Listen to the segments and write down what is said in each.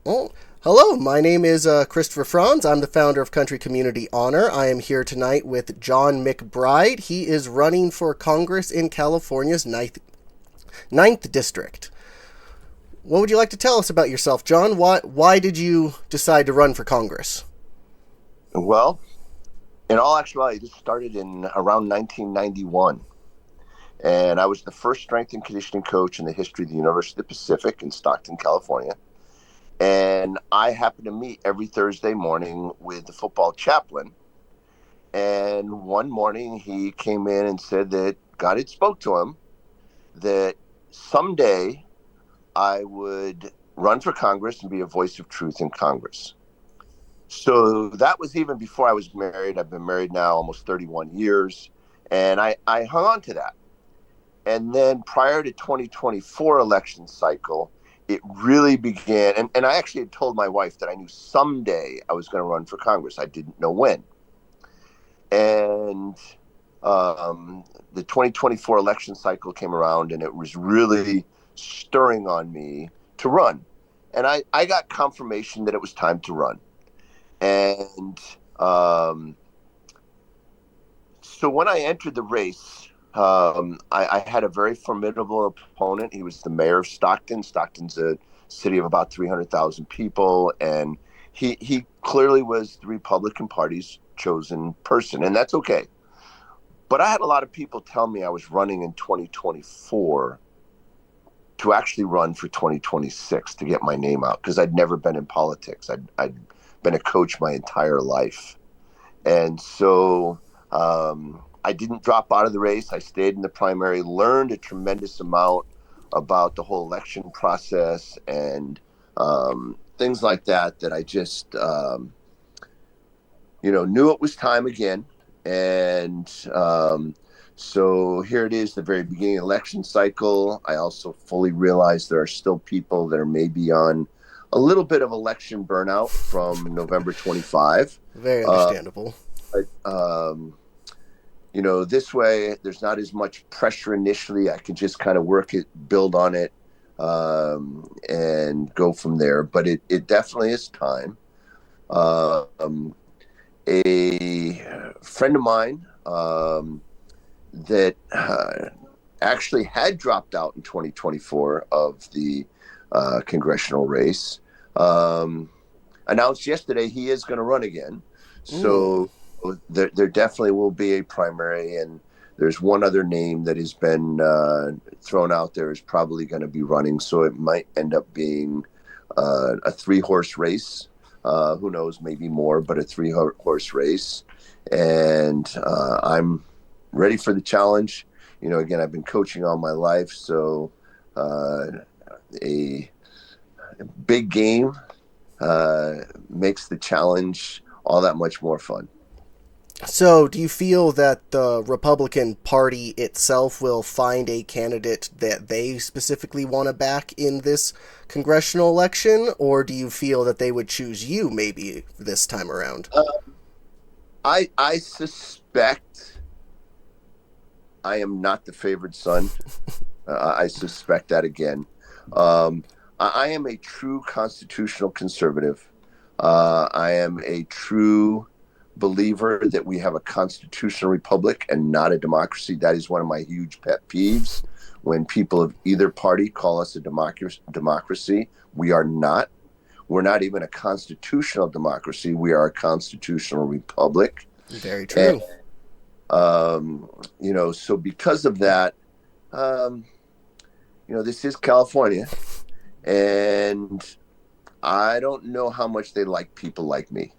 Oh, hello. My name is Christopher Franz. I'm the founder of Country Community Honor. I am here tonight with John McBride. He is running for Congress in California's ninth district. What would you like to tell us about yourself, John? Why did you decide to run for Congress? Well, in all actuality, this started in around 1991. And I was the first strength and conditioning coach in the history of the University of the Pacific in Stockton, California. And I happened to meet every Thursday morning with the football chaplain. And one morning he came in and said that God had spoke to him that someday I would run for Congress and be a voice of truth in Congress. So that was even before I was married. I've been married now almost 31 years. And I hung on to that. And then prior to 2024 election cycle, it really began. And I actually had told my wife that I knew someday I was going to run for Congress. I didn't know when. And the 2024 election cycle came around, and it was really stirring on me to run. And I got confirmation that it was time to run. And so when I entered the race, I had a very formidable opponent. He was the mayor of Stockton. Stockton's a city of about 300,000 people, and he clearly was the Republican Party's chosen person, and that's okay. But I had a lot of people tell me I was running in 2024 to actually run for 2026 to get my name out, because I'd never been in politics. I'd been a coach my entire life. And so I didn't drop out of the race. I stayed in the primary, learned a tremendous amount about the whole election process and things like that, that I just, knew it was time again. And so here it is, the very beginning of the election cycle. I also fully realize there are still people that are maybe on a little bit of election burnout from November 25. Very understandable. But, this way there's not as much pressure initially. I can just kind of work it, build on it, and go from there. But it definitely is time. A friend of mine that actually had dropped out in 2024 of the congressional race announced yesterday he is going to run again. Mm. So there definitely will be a primary, and there's one other name that has been thrown out there is probably going to be running. So it might end up being a 3-horse race. Who knows, maybe more, but a 3-horse race. And I'm ready for the challenge. Again, I've been coaching all my life, so a big game makes the challenge all that much more fun. So, do you feel that the Republican Party itself will find a candidate that they specifically want to back in this congressional election, or do you feel that they would choose you maybe this time around? I suspect I am not the favored son. I suspect that again. I am a true constitutional conservative. I am a true believer that we have a constitutional republic and not a democracy. That is one of my huge pet peeves. When people of either party call us a democracy, we are not. We're not even a constitutional democracy. We are a constitutional republic. Very And, true. so because of that, this is California, and I don't know how much they like people like me.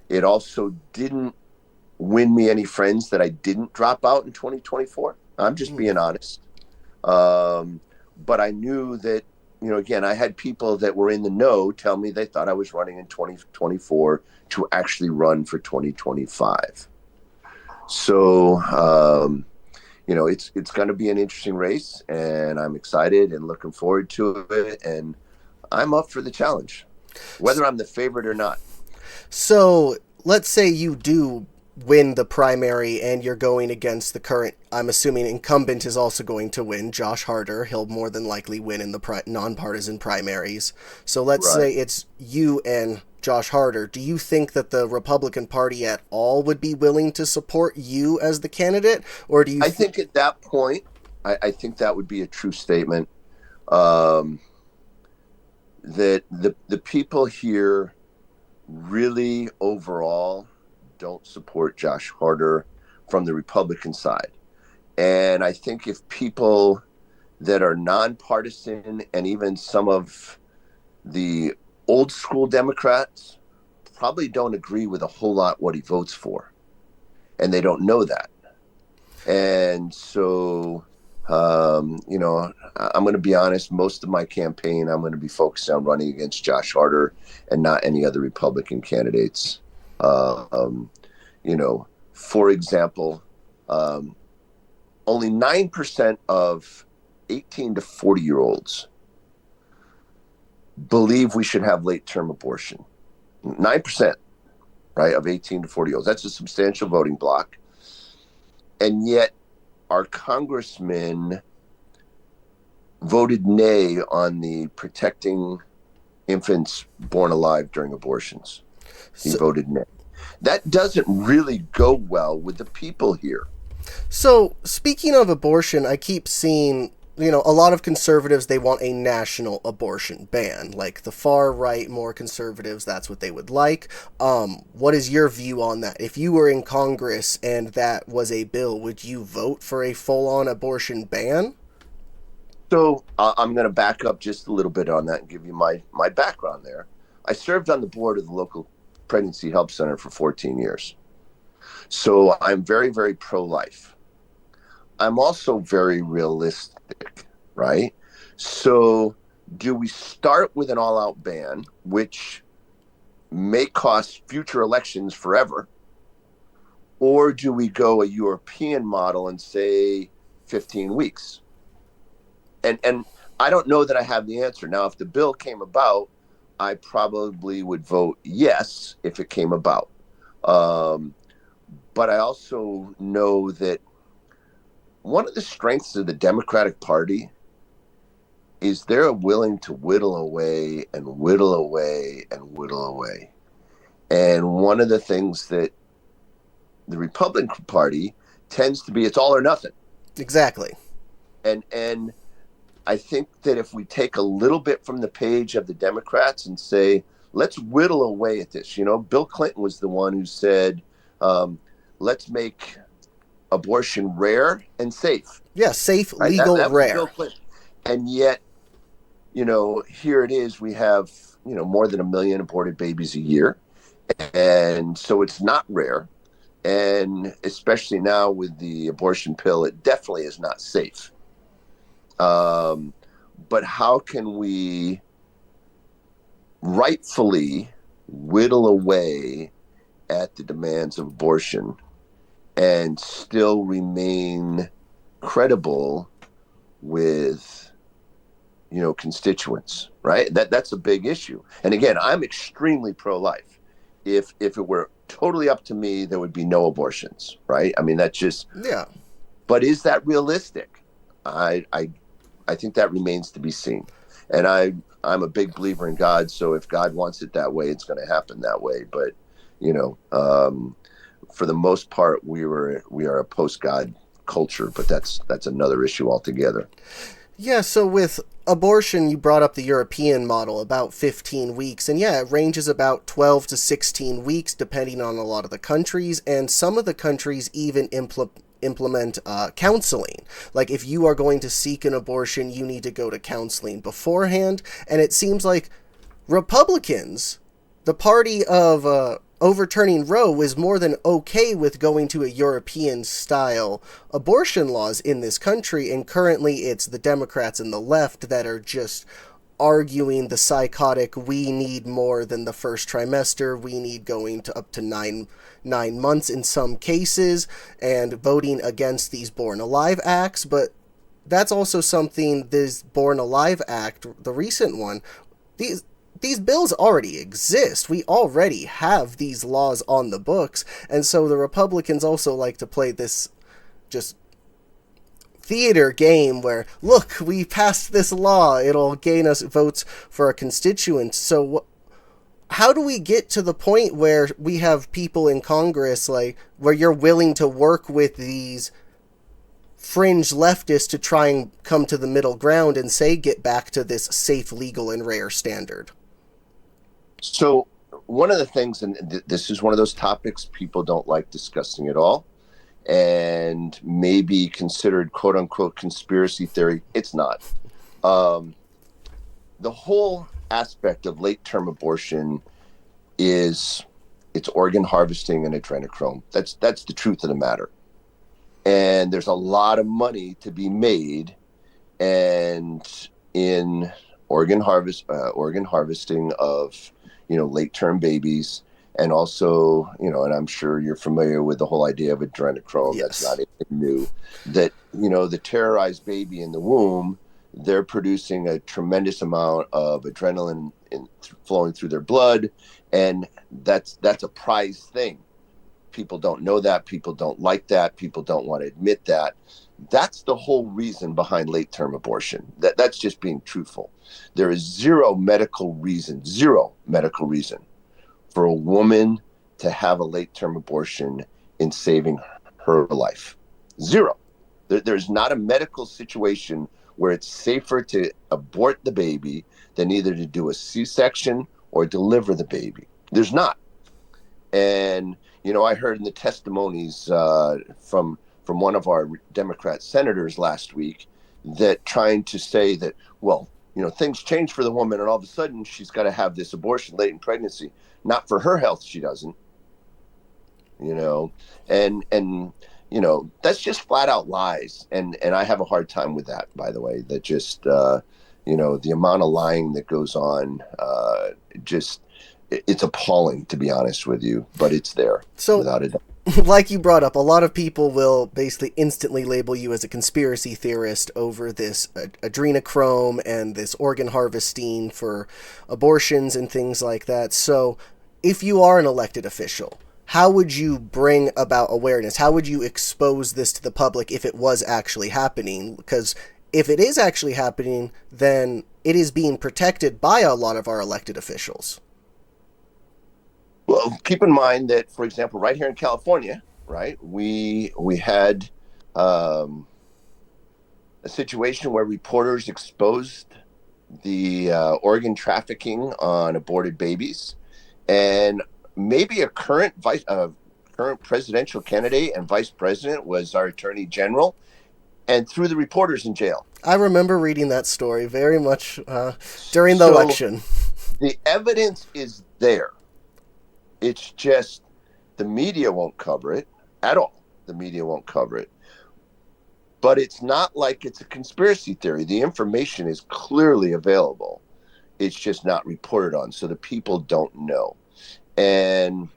It also didn't win me any friends that I didn't drop out in 2024. I'm just Mm. being honest. But I knew that, again, I had people that were in the know tell me they thought I was running in 2024 to actually run for 2025. So, it's going to be an interesting race, and I'm excited and looking forward to it. And I'm up for the challenge, whether I'm the favorite or not. So, let's say you do win the primary, and you're going against the current, I'm assuming, incumbent is also going to win, Josh Harder. He'll more than likely win in the nonpartisan primaries. So let's Right. say it's you and Josh Harder. Do you think that the Republican Party at all would be willing to support you as the candidate? Or do you I think at that point, I think that would be a true statement. Um, that the people here really overall don't support Josh Harder from the Republican side. And I think if people that are nonpartisan and even some of the old school Democrats probably don't agree with a whole lot what he votes for, and they don't know that. And so, I'm going to be honest, most of my campaign, I'm going to be focused on running against Josh Harder and not any other Republican candidates. For example, only 9% of 18 to 40-year-olds believe we should have late-term abortion. 9%, right, of 18 to 40-year-olds. That's a substantial voting bloc. And yet our congressman voted nay on the protecting infants born alive during abortions. He voted nay. That doesn't really go well with the people here. So, speaking of abortion, I keep seeing, a lot of conservatives, they want a national abortion ban. Like the far right, more conservatives, that's what they would like. What is your view on that? If you were in Congress and that was a bill, would you vote for a full-on abortion ban? So I'm going to back up just a little bit on that and give you my background there. I served on the board of the local pregnancy help center for 14 years. So I'm very, very pro-life. I'm also very realistic, right? So do we start with an all-out ban, which may cost future elections forever? Or do we go a European model and say 15 weeks? And I don't know that I have the answer. Now, if the bill came about, I probably would vote yes if it came about. But I also know that one of the strengths of the Democratic Party is they're willing to whittle away and whittle away and whittle away. And one of the things that the Republican Party tends to be, it's all or nothing. Exactly. And I think that if we take a little bit from the page of the Democrats and say, let's whittle away at this. Bill Clinton was the one who said, let's make abortion rare and safe. Yeah, safe, Right? legal, that rare. Bill Clinton. And yet, here it is. We have, more than 1 million aborted babies a year. And so it's not rare. And especially now with the abortion pill, it definitely is not safe. But how can we rightfully whittle away at the demands of abortion and still remain credible with, constituents, right? That's a big issue. And again, I'm extremely pro-life. If it were totally up to me, there would be no abortions, right? I mean, that's just, yeah. But is that realistic? I think that remains to be seen. And I'm a big believer in God. So if God wants it that way, it's going to happen that way. But, for the most part, we are a post-God culture, but that's another issue altogether. Yeah, so with abortion, you brought up the European model, about 15 weeks. And yeah, it ranges about 12 to 16 weeks, depending on a lot of the countries. And some of the countries even implement counseling. Like if you are going to seek an abortion, you need to go to counseling beforehand. And it seems like Republicans, the party of overturning Roe, is more than okay with going to a European-style abortion laws in this country, and currently it's the Democrats and the left that are just arguing the psychotic, we need more than the first trimester, we need going to up to nine months in some cases, and voting against these Born Alive acts. But that's also something, this Born Alive Act, the recent one, these bills already exist. We already have these laws on the books. And so the Republicans also like to play this just theater game where, look, we passed this law, it'll gain us votes for our constituents. So how do we get to the point where we have people in Congress, like, where you're willing to work with these fringe leftists to try and come to the middle ground and say, get back to this safe, legal, and rare standard? So one of the things, and this is one of those topics people don't like discussing at all, and maybe considered quote unquote conspiracy theory. It's not. The whole aspect of late term abortion is it's organ harvesting and adrenochrome. That's the truth of the matter. And there's a lot of money to be made, and in organ harvesting of late term babies, and also and I'm sure you're familiar with the whole idea of adrenochrome. Yes. That's not anything new. That the terrorized baby in the womb, they're producing a tremendous amount of adrenaline flowing through their blood, and that's a prized thing. People don't know that. People don't like that. People don't want to admit that. That's the whole reason behind late-term abortion. That's just being truthful. There is zero medical reason for a woman to have a late-term abortion in saving her life. Zero. There's not a medical situation where it's safer to abort the baby than either to do a C-section or deliver the baby. There's not. And I heard in the testimonies from one of our Democrat senators last week that trying to say that, well, things change for the woman, and all of a sudden she's got to have this abortion late in pregnancy. Not for her health, she doesn't. And that's just flat out lies, and I have a hard time with that. By the way, that just the amount of lying that goes on, it's appalling, to be honest with you, but it's there. So, without a doubt. Like you brought up, a lot of people will basically instantly label you as a conspiracy theorist over this adrenochrome and this organ harvesting for abortions and things like that. So, if you are an elected official, how would you bring about awareness? How would you expose this to the public if it was actually happening? Because if it is actually happening, then it is being protected by a lot of our elected officials. Well, keep in mind that, for example, right here in California, right, we had a situation where reporters exposed the organ trafficking on aborted babies, and maybe a current presidential candidate and vice president was our attorney general, and threw the reporters in jail. I remember reading that story very much during the election. The evidence is there. It's just the media won't cover it at all. The media won't cover it. But it's not like it's a conspiracy theory. The information is clearly available. It's just not reported on, so the people don't know. And,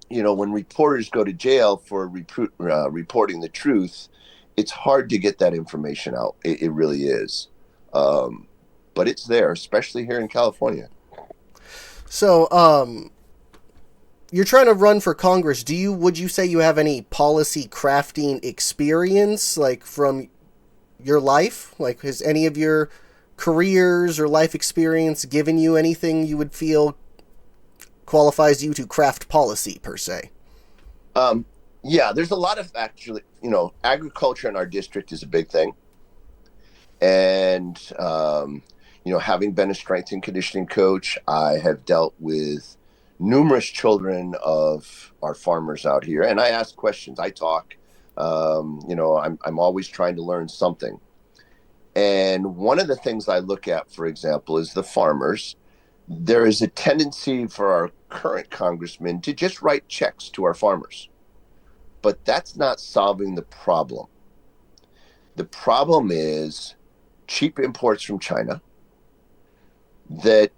when reporters go to jail for reporting the truth, it's hard to get that information out. It really is. But it's there, especially here in California. So, you're trying to run for Congress. Would you say you have any policy crafting experience, like, from your life? Like, has any of your careers or life experience given you anything you would feel qualifies you to craft policy, per se? Yeah, there's a lot of, actually, agriculture in our district is a big thing. And, having been a strength and conditioning coach, I have dealt with numerous children of our farmers out here, and I ask questions. I talk. I'm always trying to learn something. And one of the things I look at, for example, is the farmers. There is a tendency for our current congressman to just write checks to our farmers, but that's not solving the problem. The problem is cheap imports from China, that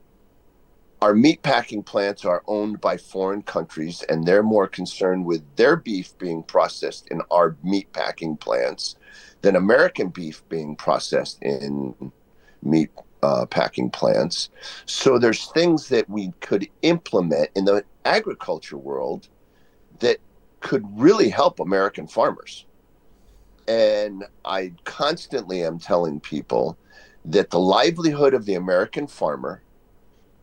our meat packing plants are owned by foreign countries, and they're more concerned with their beef being processed in our meat packing plants than American beef being processed in meat packing plants. So there's things that we could implement in the agriculture world that could really help American farmers. And I constantly am telling people that the livelihood of the American farmer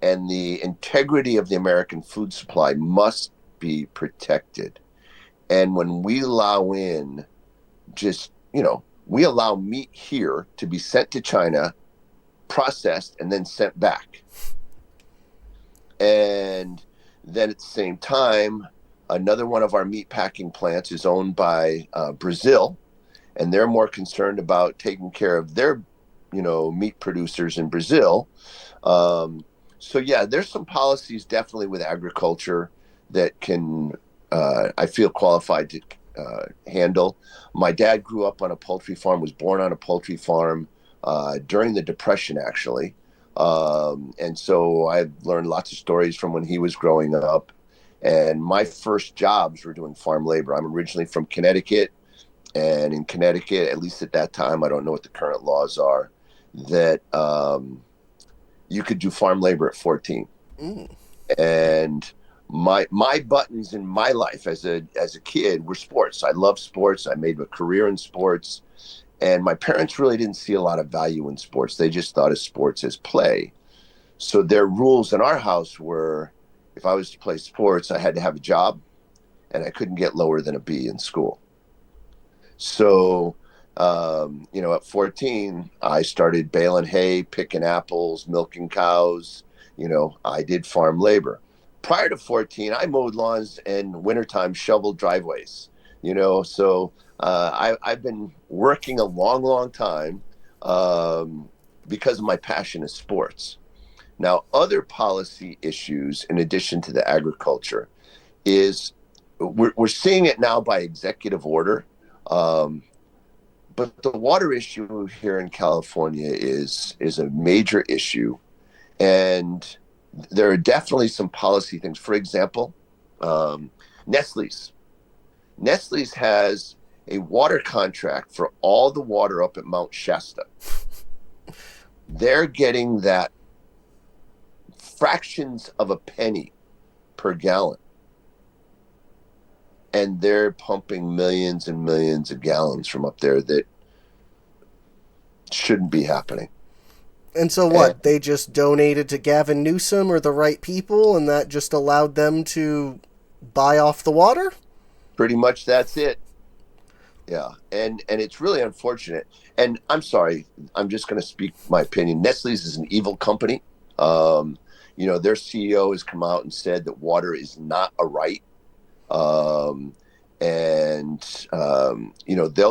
and the integrity of the American food supply must be protected. And when we allow in we allow meat here to be sent to China, processed, and then sent back. And then at the same time, another one of our meat packing plants is owned by Brazil, and they're more concerned about taking care of their, meat producers in Brazil. So yeah, there's some policies definitely with agriculture that can, I feel qualified to handle. My dad grew up on a poultry farm, was born on a poultry farm during the Depression, actually. And so I've learned lots of stories from when he was growing up. And my first jobs were doing farm labor. I'm originally from Connecticut. And in Connecticut, at least at that time, I don't know what the current laws are, that you could do farm labor at 14. And my buttons in my life as a kid were sports. I loved sports. I made a career in sports. And my parents really didn't see a lot of value in sports. They just thought of sports as play. So their rules in our house were, if I was to play sports, I had to have a job, and I couldn't get lower than a B in school. So, at 14, I started baling hay, picking apples, milking cows. I did farm labor. Prior to 14, I mowed lawns and wintertime shoveled driveways. So I've been working a long, long time because of my passion in sports. Now, other policy issues, in addition to the agriculture, is we're seeing it now by executive order. But the water issue here in California is a major issue. And there are definitely some policy things. For example, Nestle's. Nestle's has a water contract for all the water up at Mount Shasta. They're getting that fractions of a penny per gallon. And they're pumping millions and millions of gallons from up there that shouldn't be happening. And so what? They just donated to Gavin Newsom or the right people, and that just allowed them to buy off the water? Pretty much that's it. Yeah. And it's really unfortunate. And I'm sorry, I'm just going to speak my opinion. Nestle's is an evil company. Their CEO has come out and said that water is not a right. They'll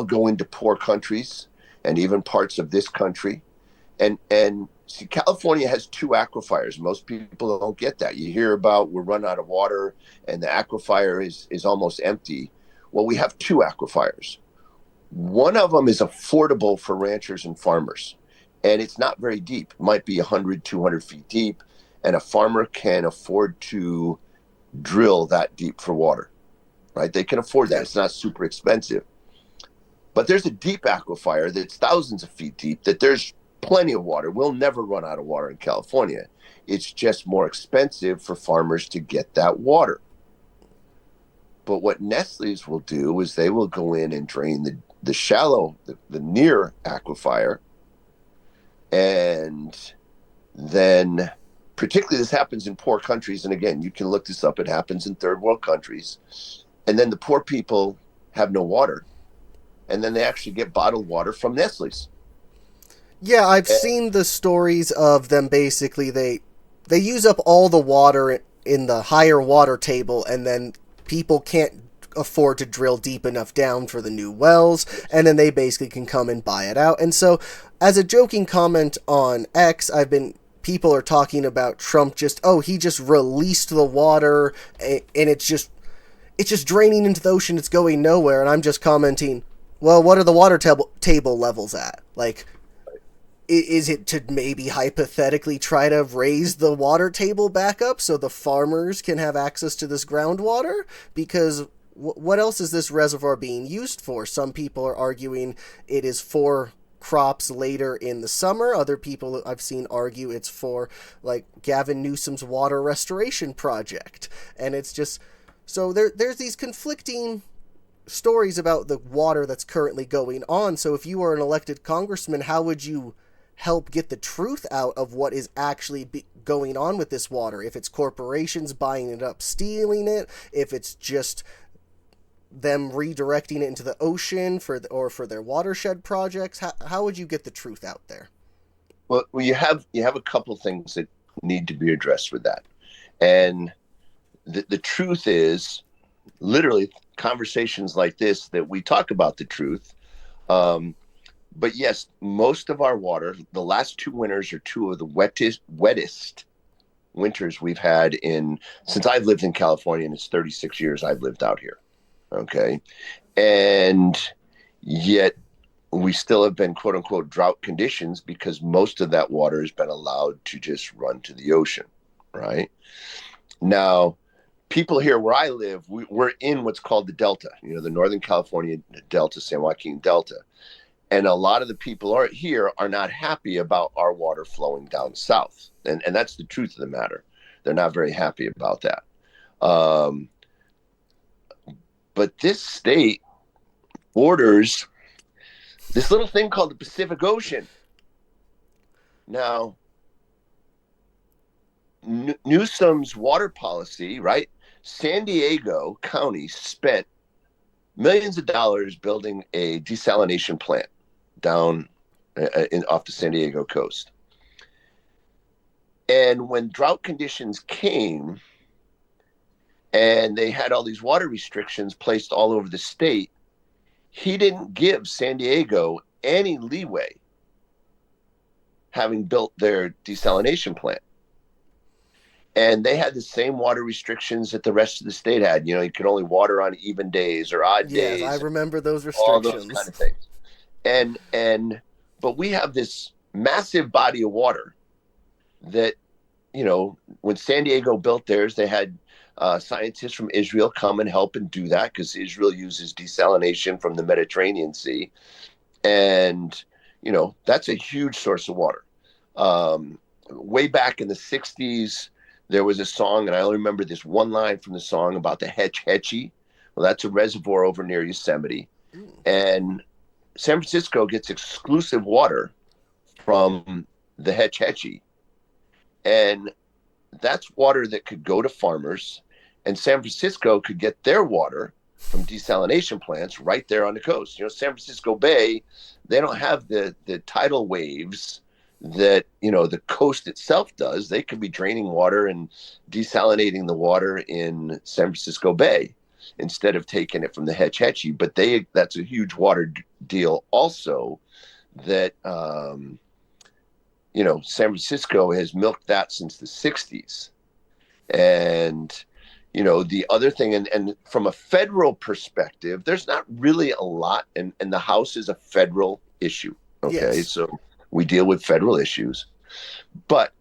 go into poor countries and even parts of this country. And see, California has 2 aquifers. Most people don't get that. You hear about we're running out of water and the aquifer is almost empty. Well, we have 2 aquifers. One of them is affordable for ranchers and farmers, and it's not very deep. It might be 100, 200 feet deep, and a farmer can afford to drill that deep for water, right? They can afford that. It's not super expensive. But there's a deep aquifer that's thousands of feet deep that there's plenty of water. We'll never run out of water in California. It's just more expensive for farmers to get that water. But what Nestle's will do is they will go in and drain the shallow, the near aquifer. And then, particularly this happens in poor countries. And again, you can look this up. It happens in third world countries. And then the poor people have no water. And then they actually get bottled water from Nestle's. Yeah, I've seen the stories of them. Basically, they use up all the water in the higher water table, and then people can't afford to drill deep enough down for the new wells, and then they basically can come and buy it out. And so, as a joking comment on X, people are talking about Trump he just released the water, and it's just draining into the ocean, it's going nowhere, and I'm just commenting, well, what are the water table levels at? Like, is it to maybe hypothetically try to raise the water table back up so the farmers can have access to this groundwater? Because what else is this reservoir being used for? Some people are arguing it is for crops later in the summer. Other people I've seen argue it's for like Gavin Newsom's water restoration project. And it's just, so there's these conflicting stories about the water that's currently going on. So if you were an elected congressman, how would you help get the truth out of what is actually going on with this water? If it's corporations buying it up, stealing it, if it's just them redirecting it into the ocean for their watershed projects, how would you get the truth out there? Well, you have a couple things that need to be addressed with that, and the truth is literally conversations like this that we talk about the truth. But yes, most of our water, the last 2 winters are 2 of the wettest winters we've had since I've lived in California, and it's 36 years I've lived out here. Okay. And yet we still have been quote unquote drought conditions because most of that water has been allowed to just run to the ocean. Right now, people here where I live, we're in what's called the Delta, the Northern California Delta, San Joaquin Delta. And a lot of the people here are not happy about our water flowing down south. And that's the truth of the matter. They're not very happy about that. But this state borders this little thing called the Pacific Ocean. Now, Newsom's water policy, right? San Diego County spent millions of dollars building a desalination plant down off the San Diego coast. And when drought conditions came and they had all these water restrictions placed all over the state, he didn't give San Diego any leeway having built their desalination plant. And they had the same water restrictions that the rest of the state had. You could only water on even days or odd days. Yes, I remember those restrictions. All those kind of things. But we have this massive body of water that, when San Diego built theirs, they had scientists from Israel come and help and do that because Israel uses desalination from the Mediterranean Sea. And, that's a huge source of water. Way back in the 60s, there was a song, and I only remember this one line from the song about the Hetch Hetchy. Well, that's a reservoir over near Yosemite. And San Francisco gets exclusive water from the Hetch Hetchy. And that's water that could go to farmers, and San Francisco could get their water from desalination plants right there on the coast. San Francisco Bay, they don't have the tidal waves that, the coast itself does. They could be draining water and desalinating the water in San Francisco Bay instead of taking it from the Hetch Hetchy. But that's a huge water deal also that, San Francisco has milked that since the 60s. And, the other thing, and from a federal perspective, there's not really a lot, and the House is a federal issue. Okay. Yes. So we deal with federal issues. But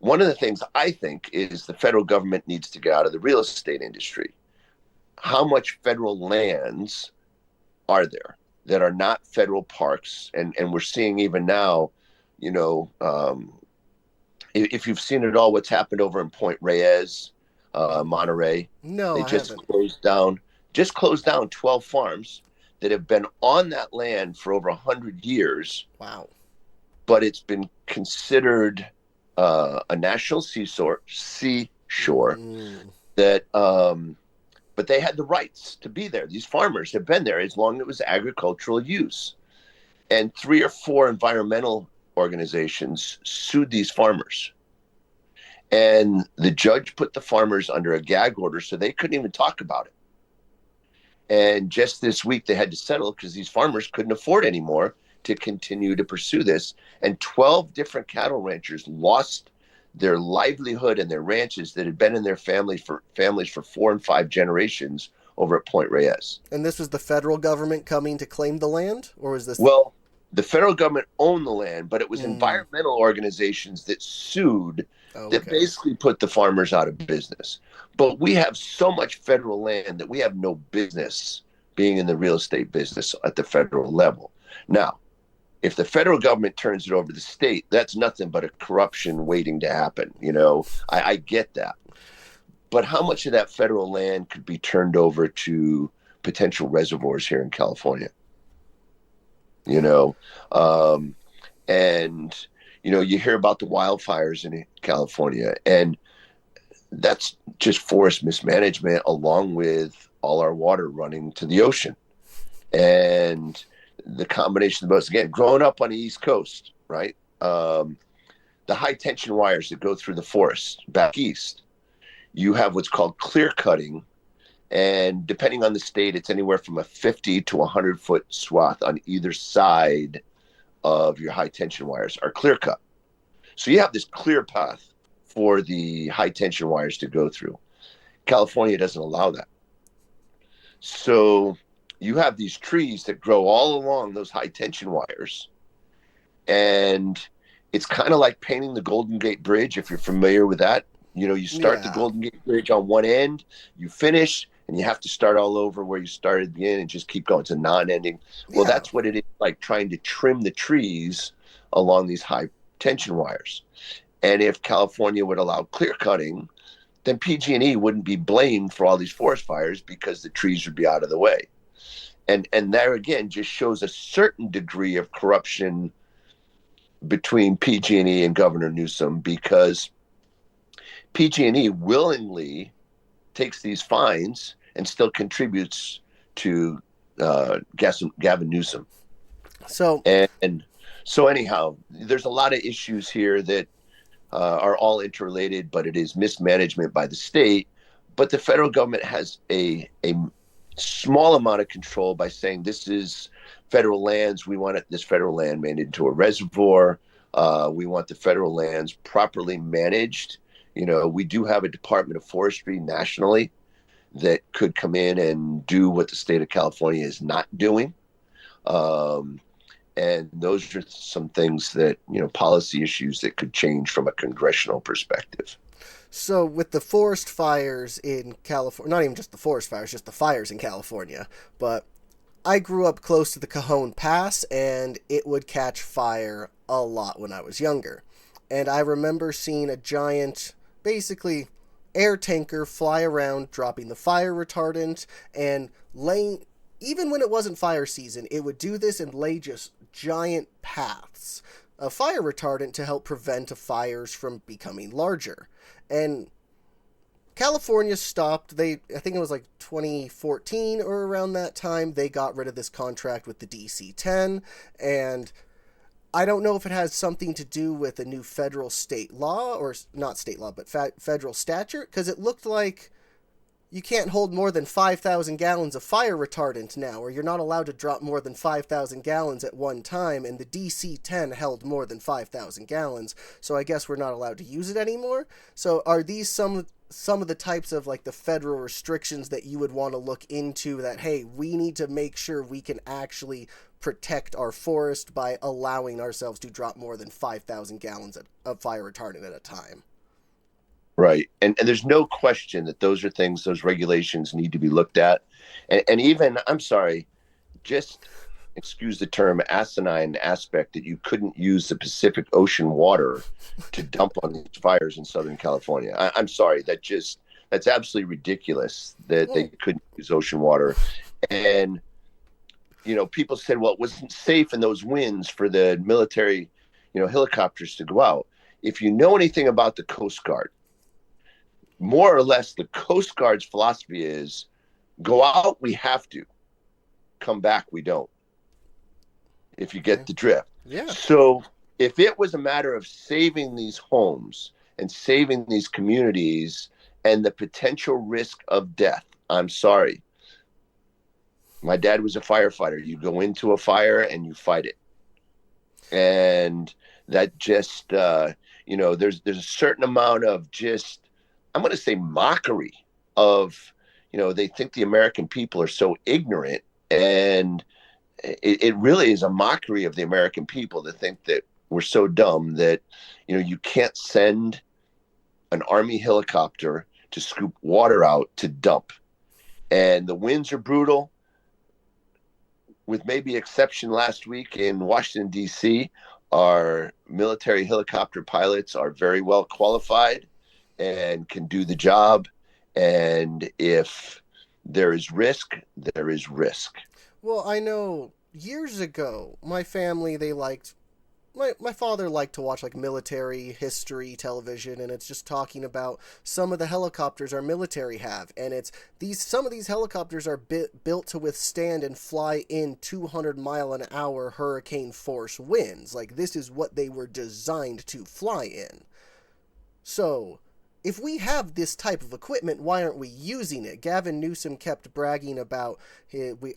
one of the things I think is the federal government needs to get out of the real estate industry. How much federal lands are there that are not federal parks? And we're seeing even now, if you've seen it all, what's happened over in Point Reyes, Monterey. No, they just haven't. closed down 12 farms that have been on that land for over 100 years. Wow. But it's been considered a national seashore that, but they had the rights to be there. These farmers have been there as long as it was agricultural use. And 3 or 4 environmental organizations sued these farmers. And the judge put the farmers under a gag order so they couldn't even talk about it. And just this week they had to settle because these farmers couldn't afford anymore to continue to pursue this. And 12 different cattle ranchers lost their livelihood and their ranches that had been in their families for 4 and 5 generations over at Point Reyes. And this was the federal government coming to claim the land? Or was this... Well, the federal government owned the land, but it was environmental organizations that sued that basically put the farmers out of business. But we have so much federal land that we have no business being in the real estate business at the federal level. Now, If the federal government turns it over to the state, that's nothing but a corruption waiting to happen. I get that. But how much of that federal land could be turned over to potential reservoirs here in California? You know, um, and you hear about the wildfires in California, and that's just forest mismanagement, along with all our water running to the ocean. And the combination of both, again, growing up on the East Coast, right? The high tension wires that go through the forest back east, you have what's called clear cutting. And depending on the state, it's anywhere from a 50 to 100-foot swath on either side of your high tension wires are clear cut. So you have this clear path for the high tension wires to go through. California doesn't allow that. So you have these trees that grow all along those high tension wires. And it's kind of like painting the Golden Gate Bridge, if you're familiar with that. You start the Golden Gate Bridge on one end, you finish, and you have to start all over where you started again and just keep going. It's a non-ending. Well, that's what it is like, trying to trim the trees along these high tension wires. And if California would allow clear cutting, then PG&E wouldn't be blamed for all these forest fires because the trees would be out of the way. And there again just shows a certain degree of corruption between PG&E and Governor Newsom, because PG&E willingly takes these fines and still contributes to Gavin Newsom. So anyhow, there's a lot of issues here that are all interrelated, but it is mismanagement by the state. But the federal government has a small amount of control by saying, this is federal lands. We want this federal land made into a reservoir. We want the federal lands properly managed. We do have a Department of Forestry nationally that could come in and do what the state of California is not doing. And those are some things that, policy issues that could change from a congressional perspective. So with the forest fires in California, not even just the forest fires, just the fires in California, but I grew up close to the Cajon Pass, and it would catch fire a lot when I was younger. And I remember seeing a giant, basically, air tanker fly around, dropping the fire retardant, and laying, even when it wasn't fire season, it would do this and lay just giant paths of fire retardant to help prevent fires from becoming larger. And California stopped. I think it was like 2014 or around that time, they got rid of this contract with the DC-10, and I don't know if it has something to do with a new federal state law, or not state law, but federal statute, because it looked like you can't hold more than 5,000 gallons of fire retardant now, or you're not allowed to drop more than 5,000 gallons at one time, and the DC-10 held more than 5,000 gallons, so I guess we're not allowed to use it anymore. So are these some of the types of, like, the federal restrictions that you would want to look into, that, hey, we need to make sure we can actually protect our forest by allowing ourselves to drop more than 5,000 gallons of fire retardant at a time? Right. And there's no question that those are things, those regulations need to be looked at. And even, I'm sorry, just excuse the term, asinine aspect that you couldn't use the Pacific Ocean water to dump on these fires in Southern California. I'm sorry, that's absolutely ridiculous that they couldn't use ocean water. And, people said, well, it wasn't safe in those winds for the military, helicopters to go out. If you know anything about the Coast Guard, more or less the Coast Guard's philosophy is, go out, we have to. Come back, we don't. If you get the drift. Yeah. So if it was a matter of saving these homes and saving these communities and the potential risk of death, I'm sorry. My dad was a firefighter. You go into a fire and you fight it. And that just, there's a certain amount of just, I'm going to say, mockery of, they think the American people are so ignorant, and it really is a mockery of the American people to think that we're so dumb that, you can't send an Army helicopter to scoop water out to dump. And the winds are brutal. with maybe exception last week in Washington, D.C., our military helicopter pilots are very well qualified and can do the job. And if there is risk, there is risk. Well, I know years ago, my family, they liked my father liked to watch like military history television, and it's just talking about some of the helicopters our military have, and it's these some of these helicopters are built to withstand and fly in 200-mile-an-hour hurricane force winds. Like, this is what they were designed to fly in. So if we have this type of equipment, why aren't we using it? Gavin Newsom kept bragging about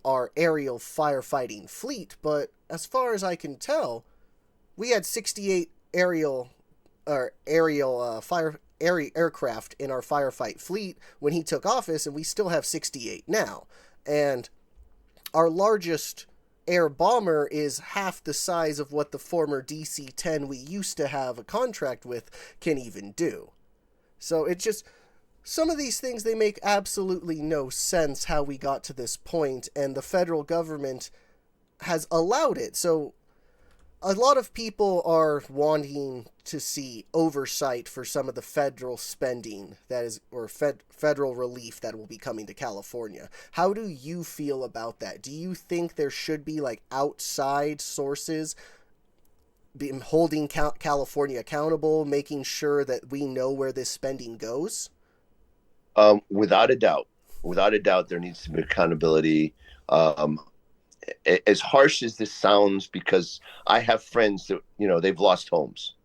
our aerial firefighting fleet, but as far as I can tell, we had 68 aircraft in our firefight fleet when he took office, and we still have 68 now. And our largest air bomber is half the size of what the former DC-10 we used to have a contract with can even do. So it just, some of these things, they make absolutely no sense how we got to this point, and the federal government has allowed it. So a lot of people are wanting to see oversight for some of the federal spending that is, or federal relief that will be coming to California. How do you feel about that? Do you think there should be like outside sources holding California accountable, making sure that we know where this spending goes? Without a doubt, there needs to be accountability. As harsh as this sounds, because I have friends that, they've lost homes,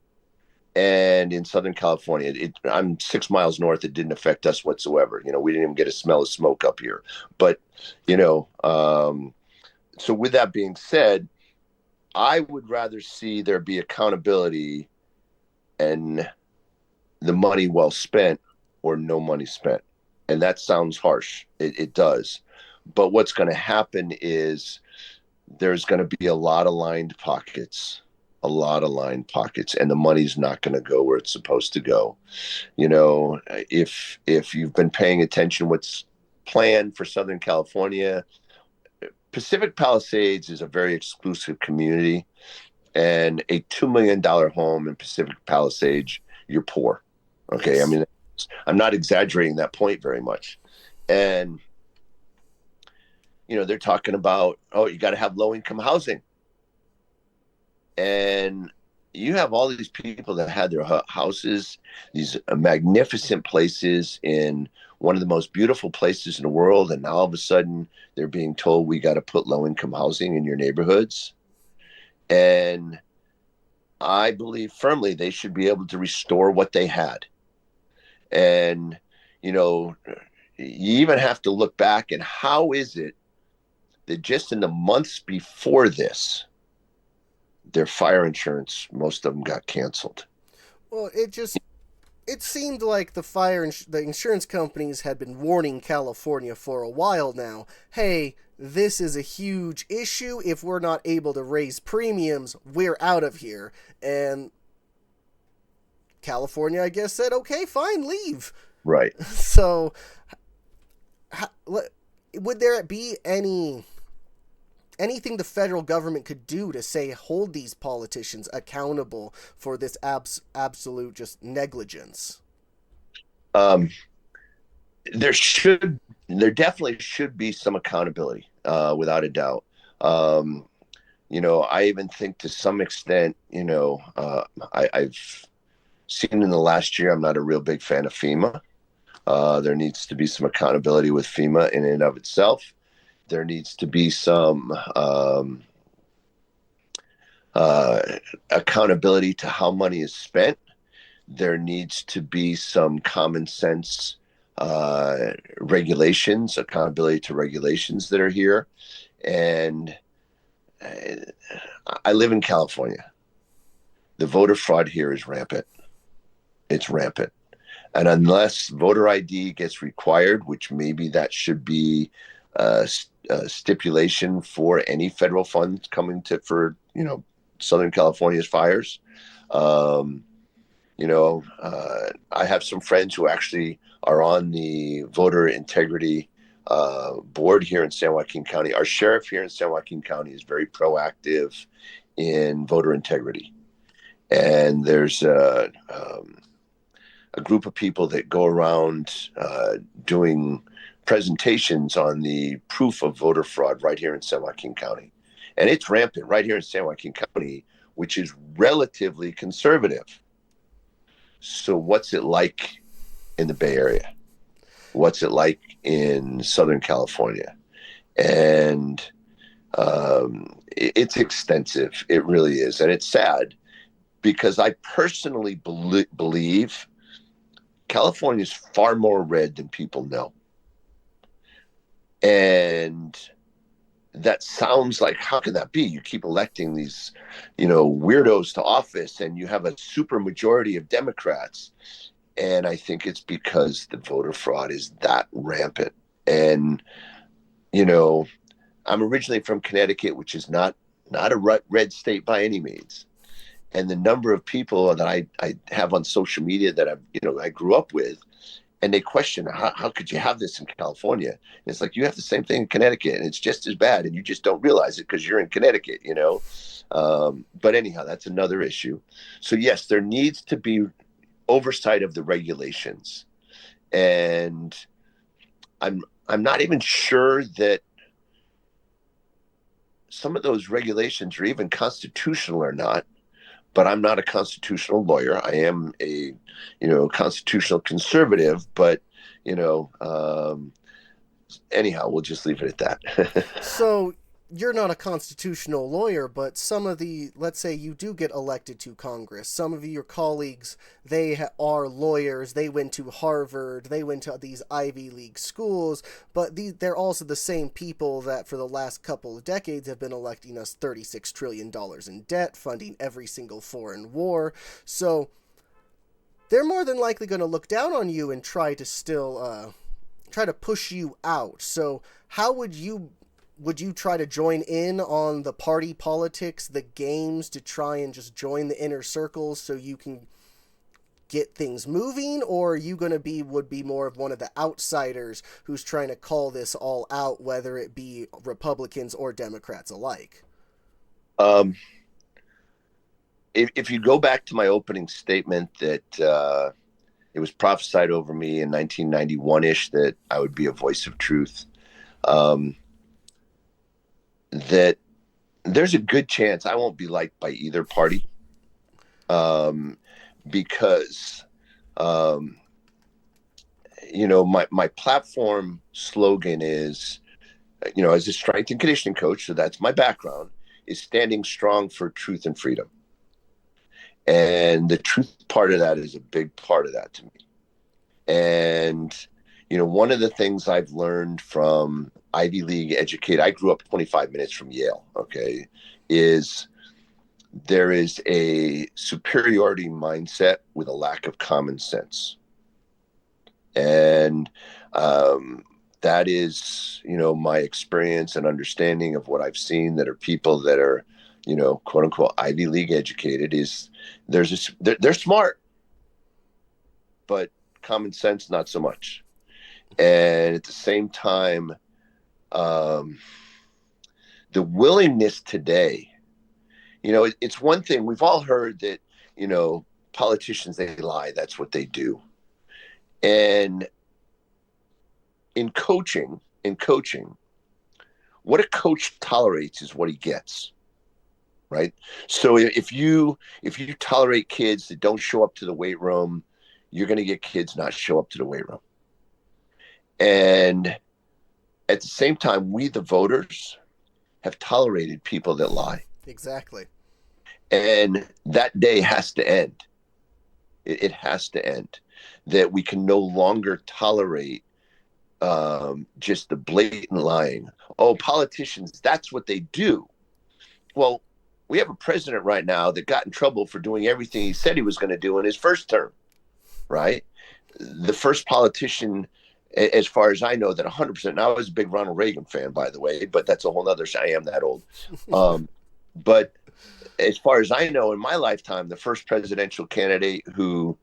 and in Southern California, I'm 6 miles north. It didn't affect us whatsoever. We didn't even get a smell of smoke up here. But, so with that being said, I would rather see there be accountability and the money well spent, or no money spent. And that sounds harsh. It does. But what's going to happen is there's going to be a lot of lined pockets, and the money's not going to go where it's supposed to go. If you've been paying attention, what's planned for Southern California, Pacific Palisades is a very exclusive community, and a $2 million home in Pacific Palisades, you're poor. Okay. Yes. I mean, I'm not exaggerating that point very much. And, they're talking about, you got to have low income housing. And you have all these people that had their houses, these magnificent places in one of the most beautiful places in the world. And now all of a sudden they're being told, we got to put low income housing in your neighborhoods. And I believe firmly they should be able to restore what they had. And, you even have to look back, and how is it that just in the months before this, their fire insurance, most of them got canceled? Well, it seemed like the insurance companies had been warning California for a while now. Hey, this is a huge issue. If we're not able to raise premiums, we're out of here. And California, I guess, said, okay, fine, leave. Right. So, would there be anything the federal government could do to say hold these politicians accountable for this absolute just negligence? There definitely should be some accountability, without a doubt. I even think to some extent, I've seen in the last year, I'm not a real big fan of FEMA. There needs to be some accountability with FEMA in and of itself. There needs to be some accountability to how money is spent. There needs to be some common sense regulations, accountability to regulations that are here. And I live in California. The voter fraud here is rampant. It's rampant. And unless voter ID gets required, which maybe that should be a stipulation for any federal funds coming for Southern California's fires. I have some friends who actually are on the voter integrity board here in San Joaquin County. Our sheriff here in San Joaquin County is very proactive in voter integrity. And there's a group of people that go around doing presentations on the proof of voter fraud right here in San Joaquin County. And it's rampant right here in San Joaquin County, which is relatively conservative. So what's it like in the Bay Area? What's it like in Southern California? And it's extensive. It really is. And it's sad because I personally believe California is far more red than people know. And that sounds like, how can that be? You keep electing these, weirdos to office and you have a super majority of Democrats. And I think it's because the voter fraud is that rampant. And, I'm originally from Connecticut, which is not a red state by any means. And the number of people that I have on social media that I grew up with, and they question, how could you have this in California? And it's like, you have the same thing in Connecticut and it's just as bad. And you just don't realize it because you're in Connecticut, But anyhow, that's another issue. So yes, there needs to be oversight of the regulations. And I'm not even sure that some of those regulations are even constitutional or not. But I'm not a constitutional lawyer. I am a, constitutional conservative. But, anyhow, we'll just leave it at that. So you're not a constitutional lawyer, but let's say you do get elected to Congress. Some of your colleagues, they are lawyers. They went to Harvard. They went to these Ivy League schools. But they're also the same people that for the last couple of decades have been electing us $36 trillion in debt, funding every single foreign war. So they're more than likely going to look down on you and try to push you out. So how would you try to join in on the party politics, the games, to try and just join the inner circles so you can get things moving? Or are you going to would be more of one of the outsiders who's trying to call this all out, whether it be Republicans or Democrats alike? If you go back to my opening statement that it was prophesied over me in 1991-ish that I would be a voice of truth, that there's a good chance I won't be liked by either party, because, my platform slogan is, as a strength and conditioning coach, so that's my background, is standing strong for truth and freedom. And the truth part of that is a big part of that to me. And, one of the things I've learned from Ivy League educated, I grew up 25 minutes from Yale, okay, is there is a superiority mindset with a lack of common sense. And that is, my experience and understanding of what I've seen that are people that are, quote unquote, Ivy League educated is they're smart, but common sense, not so much. And at the same time, the willingness today, it's one thing we've all heard that, politicians, they lie. That's what they do. And in coaching, what a coach tolerates is what he gets. Right. So if you tolerate kids that don't show up to the weight room, you're going to get kids not show up to the weight room. And at the same time, we, the voters, have tolerated people that lie. Exactly. And that day has to end. It has to end. That we can no longer tolerate just the blatant lying. Oh, politicians, that's what they do. Well, we have a president right now that got in trouble for doing everything he said he was going to do in his first term, right? The first politician, as far as I know, that 100%, and I was a big Ronald Reagan fan, by the way, but that's a whole nother, I am that old. But as far as I know, in my lifetime, the first presidential candidate who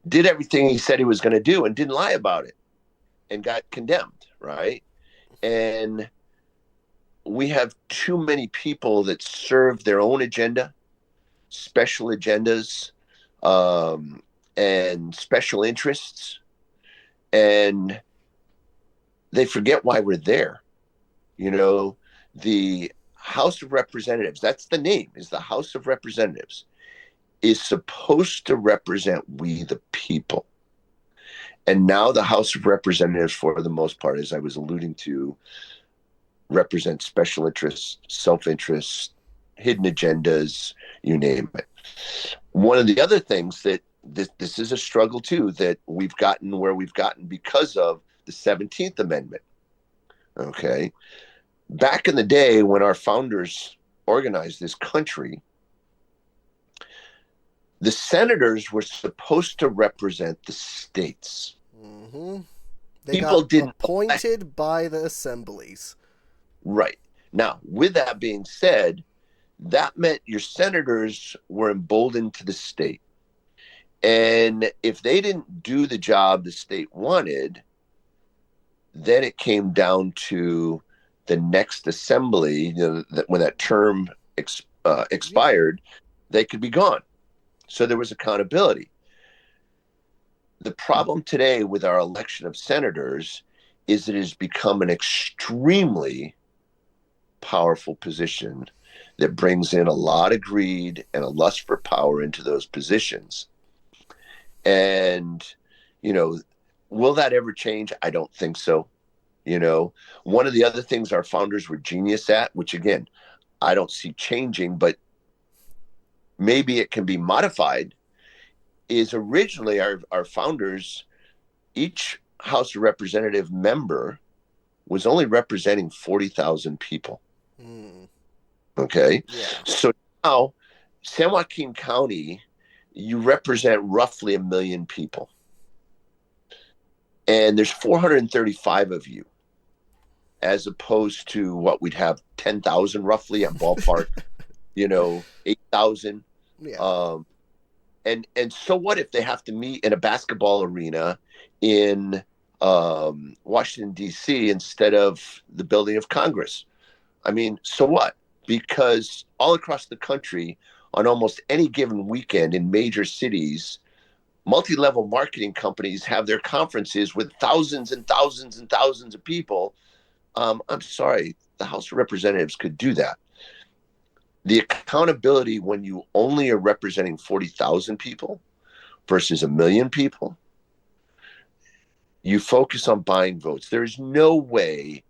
did everything he said he was going to do and didn't lie about it and got condemned, right? And we have too many people that serve their own agenda, special agendas, and special interests, and they forget why we're there. You know, the House of Representatives, that's the name, is the House of Representatives, is supposed to represent we the people. And now the House of Representatives, for the most part, as I was alluding to, represent special interests, self-interest, hidden agendas, you name it. One of the other things that this is a struggle too, that we've gotten where we've gotten because of the 17th Amendment. Okay. Back in the day when our founders organized this country, the senators were supposed to represent the states. Mm-hmm. They People got didn't appointed by the assemblies. Right. Now, with that being said, that meant your senators were emboldened to the state. And if they didn't do the job the state wanted, then it came down to the next assembly, when that term expired, they could be gone. So there was accountability. The problem today with our election of senators is it has become an extremely powerful position that brings in a lot of greed and a lust for power into those positions. And, will that ever change? I don't think so. One of the other things our founders were genius at, which again, I don't see changing, but maybe it can be modified, is originally our founders, each House of Representative member was only representing 40,000 people. Okay. Yeah. So now San Joaquin County, you represent roughly 1 million people. And there's 435 of you, as opposed to what we'd have 10,000 roughly at ballpark, 8,000. Yeah. And so what if they have to meet in a basketball arena in Washington, D.C. instead of the building of Congress? I mean, so what? Because all across the country, on almost any given weekend in major cities, multi-level marketing companies have their conferences with thousands and thousands and thousands of people. I'm sorry, the House of Representatives could do that. The accountability when you only are representing 40,000 people versus 1 million people, you focus on buying votes. There's no way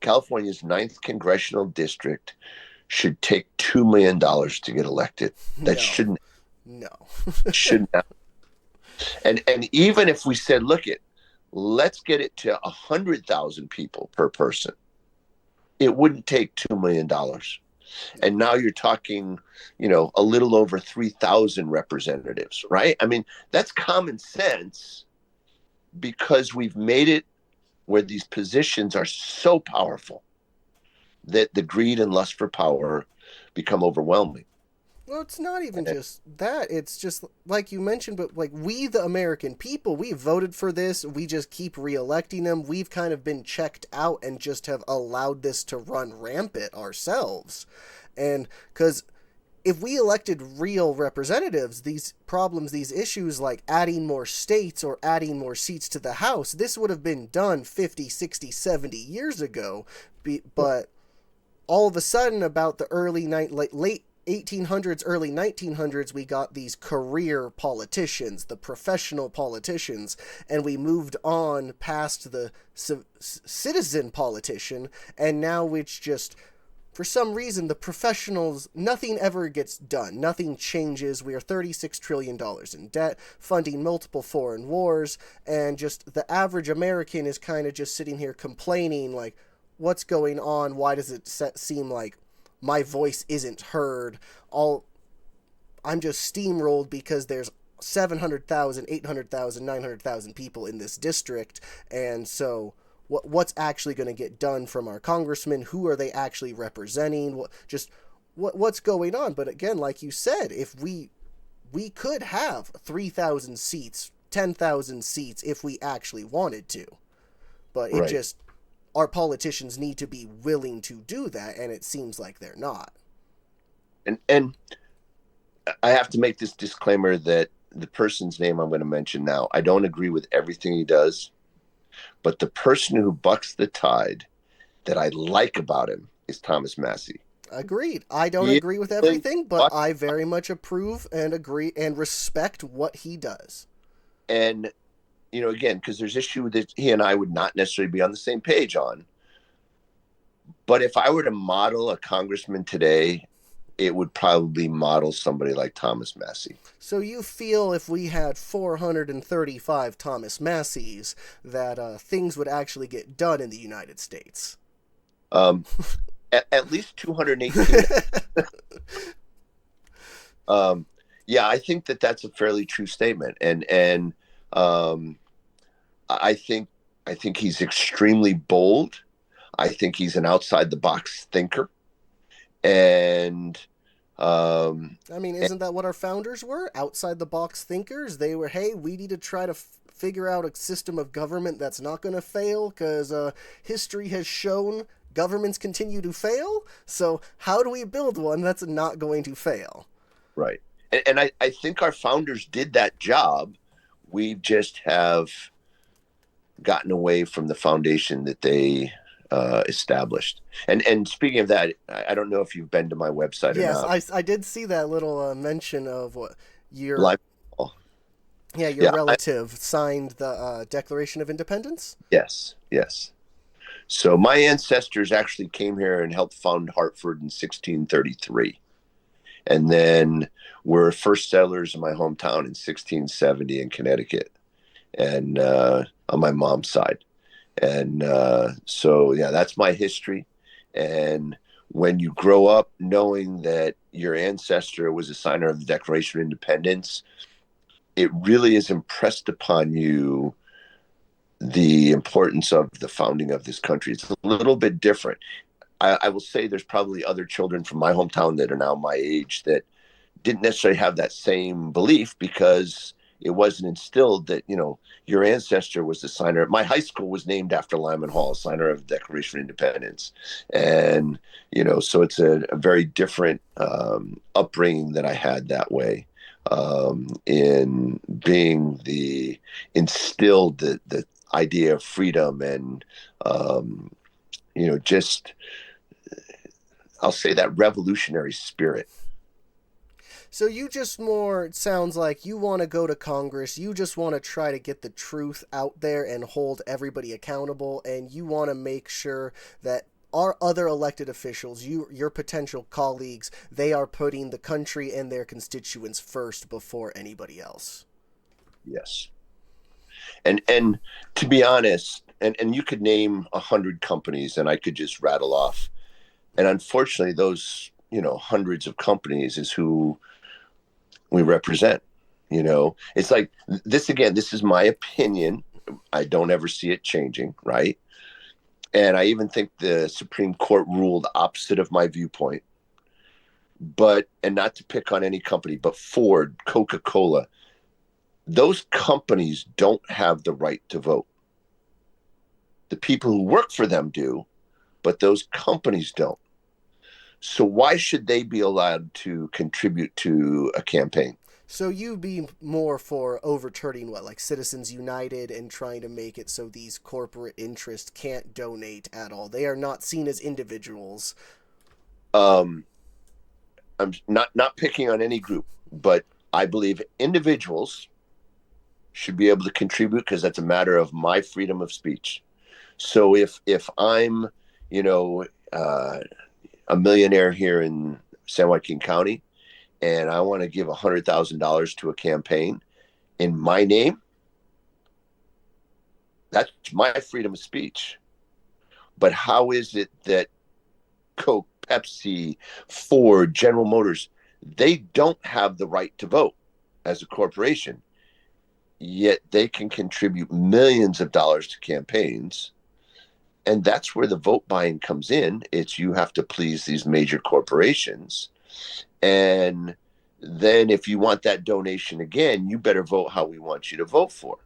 California's 9th congressional district should take $2 million to get elected. That shouldn't happen. And even if we said, let's get it to 100,000 people per person, it wouldn't take $2 million. And now you're talking, a little over 3,000 representatives, right? I mean, that's common sense because we've made it where these positions are so powerful that the greed and lust for power become overwhelming. Well, it's not even just that. It's just like you mentioned, but like we, the American people, we voted for this. We just keep reelecting them. We've kind of been checked out and just have allowed this to run rampant ourselves. And because if we elected real representatives, these problems, these issues like adding more states or adding more seats to the House, this would have been done 50, 60, 70 years ago. But all of a sudden, about the late 1800s, early 1900s, we got these career politicians, the professional politicians, and we moved on past the citizen politician, and now it's just, for some reason, the professionals, nothing ever gets done. Nothing changes. We are $36 trillion in debt, funding multiple foreign wars, and just the average American is kind of just sitting here complaining, like, what's going on? Why does it seem like my voice isn't heard? I'm just steamrolled because there's 700,000, 800,000, 900,000 people in this district, and so what's actually going to get done from our congressmen? Who are they actually representing? What's going on? But again, like you said, if we could have 3,000 seats 10,000 seats if we actually wanted to. But it Right. just, our politicians need to be willing to do that, and it seems like they're not. And I have to make this disclaimer that the person's name I'm going to mention now, I don't agree with everything he does, but the person who bucks the tide that I like about him is Thomas Massey. Agreed. I don't He agree with is everything, but I very much approve and agree and respect what he does. and again, because there's issue that he and I would not necessarily be on the same page on. But if I were to model a congressman today, it would probably model somebody like Thomas Massey. So you feel if we had 435 Thomas Masseys that things would actually get done in the United States? Um, at least 218. Yeah, I think that's a fairly true statement, and I think he's extremely bold. I think he's an outside the box thinker, and I mean, isn't that what our founders were? Outside the box thinkers? They were, hey, we need to try to figure out a system of government that's not going to fail because history has shown governments continue to fail. So how do we build one that's not going to fail? right. And I think our founders did that job. We just have gotten away from the foundation that they established. And speaking of that, I don't know if you've been to my website or Yes, not. I did see that little mention of what your Lime- your relative signed the Declaration of Independence. yes. So my ancestors actually came here and helped found Hartford in 1633. And then were first settlers in my hometown in 1670 in Connecticut, and on my mom's side. And so, yeah, that's my history. And when you grow up knowing that your ancestor was a signer of the Declaration of Independence, it really is impressed upon you the importance of the founding of this country. It's a little bit different. I will say there's probably other children from my hometown that are now my age that didn't necessarily have that same belief because it wasn't instilled that, your ancestor was the signer. My high school was named after Lyman Hall, signer of the Declaration of Independence. And, so it's a very different upbringing that I had that way, in being instilled the idea of freedom and, just, I'll say that revolutionary spirit. So you just more, it sounds like you want to go to Congress, you just want to try to get the truth out there and hold everybody accountable, and you want to make sure that our other elected officials, your potential colleagues, they are putting the country and their constituents first before anybody else. Yes. And to be honest, and you could name 100 companies and I could just rattle off. And unfortunately, those, hundreds of companies is who we represent. It's like this again, this is my opinion. I don't ever see it changing, right? And I even think the Supreme Court ruled opposite of my viewpoint. And not to pick on any company, but Ford, Coca-Cola, those companies don't have the right to vote. The people who work for them do, but those companies don't. So why should they be allowed to contribute to a campaign? So you'd be more for overturning what, like Citizens United, and trying to make it so these corporate interests can't donate at all. They are not seen as individuals. I'm not picking on any group, but I believe individuals should be able to contribute because that's a matter of my freedom of speech. So if I'm, a millionaire here in San Joaquin County, and I want to give $100,000 to a campaign in my name, that's my freedom of speech. But how is it that Coke, Pepsi, Ford, General Motors, they don't have the right to vote as a corporation, yet they can contribute millions of dollars to campaigns? And that's where the vote buying comes in. It's you have to please these major corporations. And then if you want that donation again, you better vote how we want you to vote for.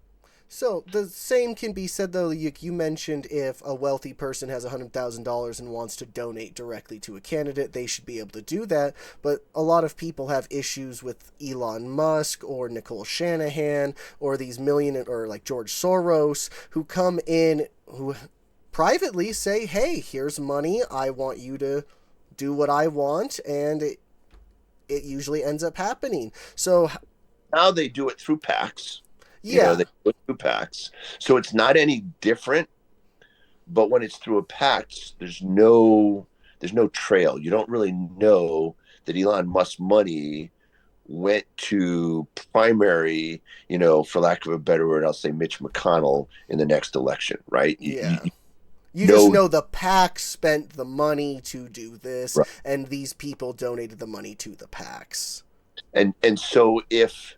So the same can be said, though. You mentioned if a wealthy person has $100,000 and wants to donate directly to a candidate, they should be able to do that. But a lot of people have issues with Elon Musk or Nicole Shanahan or these or like George Soros, who come in who privately say, "Hey, here's money. I want you to do what I want," and it usually ends up happening. So Now they do it through PACs. yeah, They do it through PACs. So it's not any different, but when it's through a PACs, there's no trail. You don't really know that Elon Musk's money went to primary, for lack of a better word, I'll say Mitch McConnell in the next election, right? yeah. You just know, know the PAC spent the money to do this, right. and these people donated the money to the PACs. And so if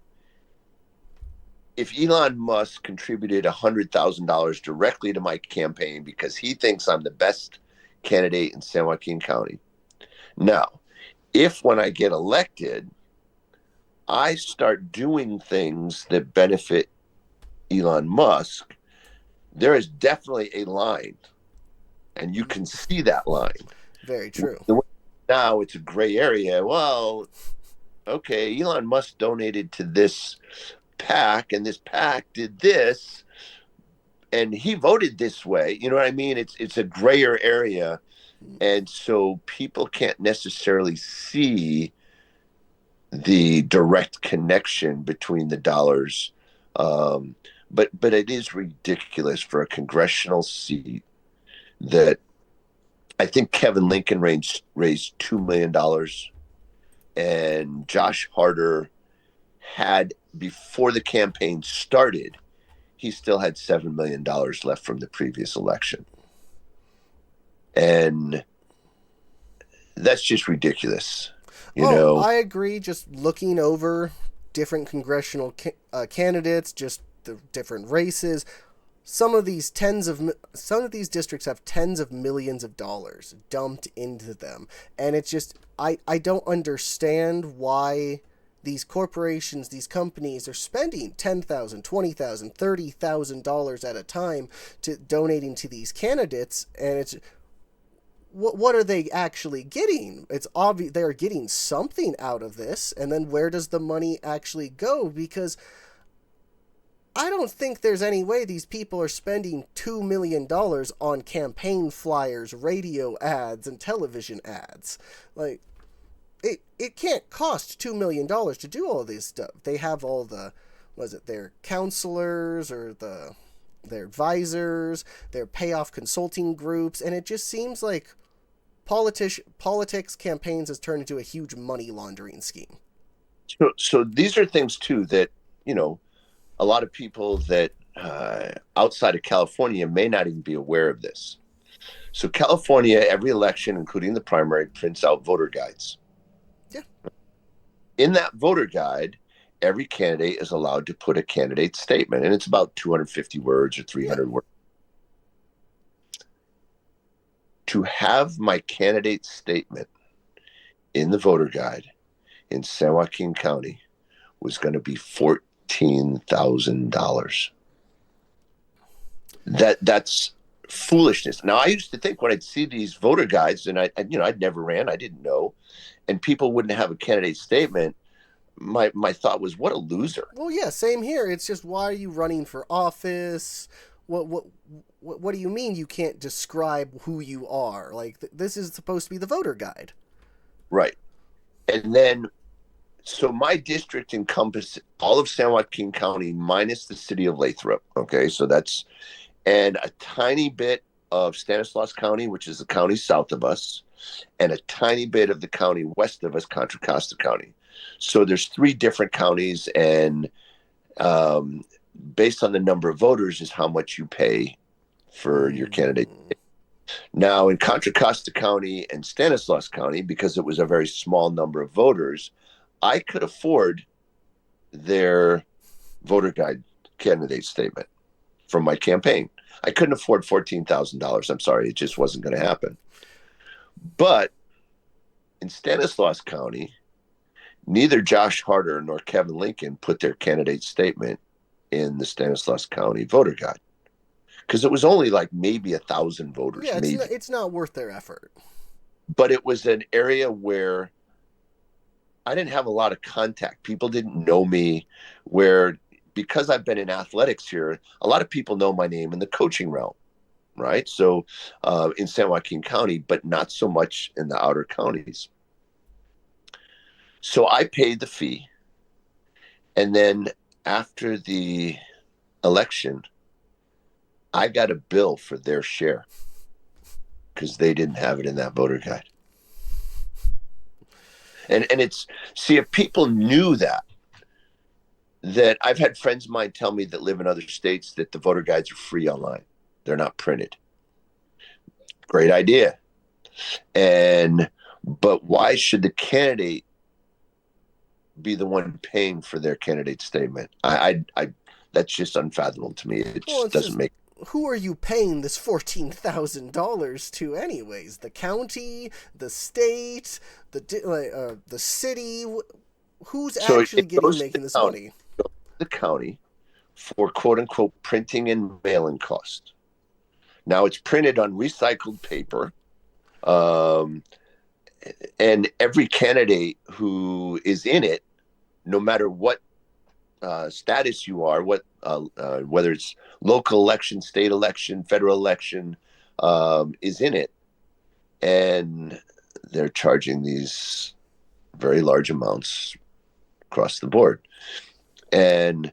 Elon Musk contributed $100,000 directly to my campaign because he thinks I'm the best candidate in San Joaquin County, now, if when I get elected, I start doing things that benefit Elon Musk, there is definitely a line, and you can see that line. Very true. Now it's a gray area. Well, okay, Elon Musk donated to this PAC, and this PAC did this, and he voted this way. You know what I mean? It's a grayer area, and so people can't necessarily see the direct connection between the dollars. But it is ridiculous for a congressional seat that I think Kevin Lincoln raised $2 million, and Josh Harder had, before the campaign started, he still had $7 million left from the previous election. And that's just ridiculous. I agree. Just looking over different congressional candidates, just the different races. Some of these districts have tens of millions of dollars dumped into them, and it's just I don't understand why these corporations, these companies are spending $10,000, $20,000, $30,000 at a time to donating to these candidates, and it's what are they actually getting? It's obvious they are getting something out of this, and then where does the money actually go? Because I don't think there's any way these people are spending $2 million on campaign flyers, radio ads, and television ads. Like, it can't cost $2 million to do all this stuff. They have all their counselors or their advisors, their payoff consulting groups, and it just seems like politics campaigns has turned into a huge money laundering scheme. So these are things too that a lot of people that outside of California may not even be aware of this. So California, every election, including the primary, prints out voter guides. Yeah. In that voter guide, every candidate is allowed to put a candidate statement, and it's about 250 words or 300 words. To have my candidate statement in the voter guide in San Joaquin County was going to be $14,000. That's foolishness. Now, I used to think when I'd see these voter guides, and I'd never ran, I didn't know, and people wouldn't have a candidate statement. My thought was, what a loser. Well, yeah, same here. It's just, why are you running for office? What do you mean you can't describe who you are? Like, this is supposed to be the voter guide. Right. And then, so my district encompasses all of San Joaquin County minus the city of Lathrop. Okay, so and a tiny bit of Stanislaus County, which is the county south of us, and a tiny bit of the county west of us, Contra Costa County. So there's 3 different counties, and based on the number of voters is how much you pay for your candidate. Now, in Contra Costa County and Stanislaus County, because it was a very small number of voters, I could afford their voter guide candidate statement from my campaign. I couldn't afford $14,000. I'm sorry, it just wasn't going to happen. But in Stanislaus County, neither Josh Harder nor Kevin Lincoln put their candidate statement in the Stanislaus County voter guide because it was only like maybe 1,000 voters, Yeah, maybe. it's not worth their effort. But it was an area where I didn't have a lot of contact. People didn't know me. Where because I've been in athletics here, a lot of people know my name in the coaching realm, right? So in San Joaquin County, but not so much in the outer counties. So I paid the fee, and then after the election, I got a bill for their share because they didn't have it in that voter guide. And it's, see, if people knew that I've had friends of mine tell me that live in other states that the voter guides are free online. They're not printed. Great idea. But why should the candidate be the one paying for their candidate statement? I that's just unfathomable to me. It Well, just it's doesn't just, make. who are you paying this $14,000 to, anyways? The county, the state, the city. Who's So actually it goes to making the this county. money? It goes to the county for quote unquote printing and mailing cost. Now it's printed on recycled paper. And every candidate who is in it, no matter what status you are, whether it's local election, state election, federal election, is in it, and they're charging these very large amounts across the board, and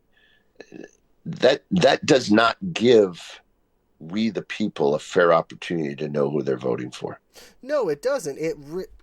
that does not give we the people a fair opportunity to know who they're voting for. No, it doesn't.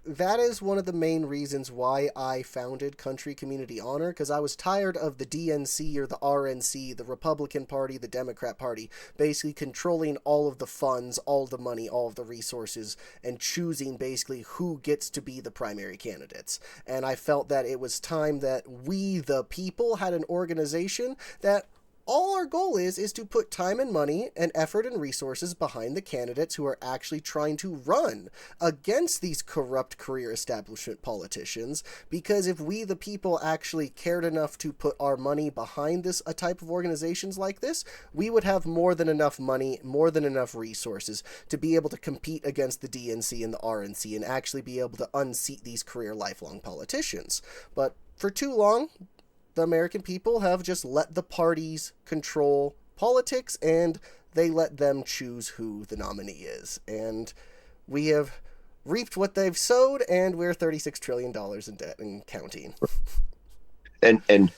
That is one of the main reasons why I founded Country Community Honor, because I was tired of the DNC or the RNC, the Republican Party, the Democrat Party, basically controlling all of the funds, all of the money, all of the resources, and choosing basically who gets to be the primary candidates. And I felt that it was time that we, the people, had an organization that all our goal is to put time and money and effort and resources behind the candidates who are actually trying to run against these corrupt career establishment politicians. Because if we, the people, actually cared enough to put our money behind a type of organizations like this, we would have more than enough money, more than enough resources to be able to compete against the DNC and the RNC and actually be able to unseat these career lifelong politicians. But for too long, the American people have just let the parties control politics, and they let them choose who the nominee is. And we have reaped what they've sowed, and we're $36 trillion in debt and counting. And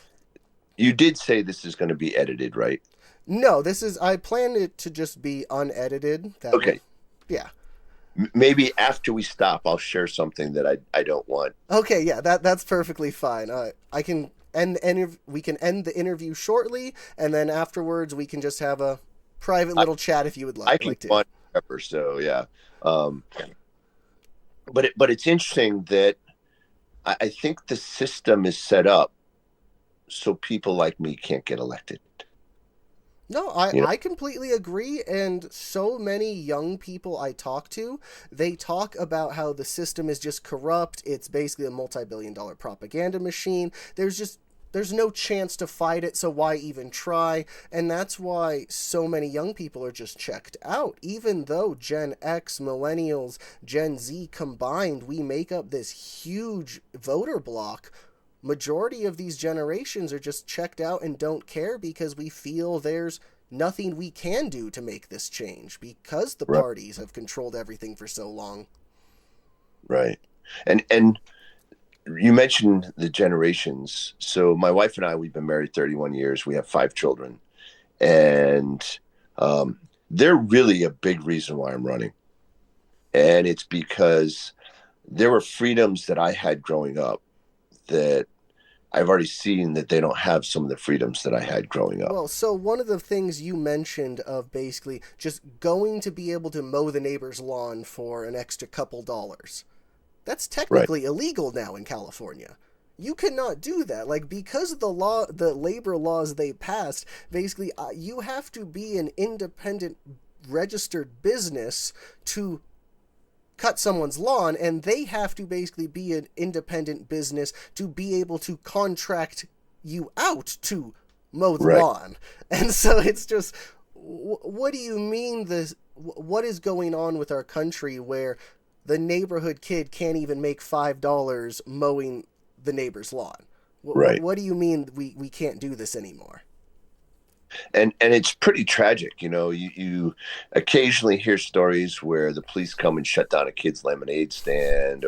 you did say this is going to be edited, right? No, I planned it to just be unedited. Okay. Yeah. Maybe after we stop, I'll share something that I don't want. Okay, yeah, that's perfectly fine. I can we can end the interview shortly, and then afterwards we can just have a private little chat if you would I can like to. go on forever, so yeah. But it's interesting that I think the system is set up so people like me can't get elected. No, I completely agree, and so many young people I talk to, they talk about how the system is just corrupt, it's basically a multi-billion-dollar propaganda machine, there's no chance to fight it, so why even try? And that's why so many young people are just checked out. Even though Gen X, Millennials, Gen Z combined, we make up this huge voter block, majority of these generations are just checked out and don't care because we feel there's nothing we can do to make this change because the parties have controlled everything for so long. Right. And you mentioned the generations. So my wife and I, we've been married 31 years. We have 5 children. And they're really a big reason why I'm running. And it's because there were freedoms that I had growing up that I've already seen that they don't have some of the freedoms that I had growing up. Well, so one of the things you mentioned of basically just going to be able to mow the neighbor's lawn for an extra couple dollars, that's technically illegal now in California. You cannot do that. Like, because of the labor laws they passed, basically you have to be an independent registered business to cut someone's lawn, and they have to basically be an independent business to be able to contract you out to mow the Right. lawn. And so it's just, what do you mean this? What is going on with our country where the neighborhood kid can't even make $5 mowing the neighbor's lawn? Right. What do you mean we can't do this anymore? And it's pretty tragic. You occasionally hear stories where the police come and shut down a kid's lemonade stand,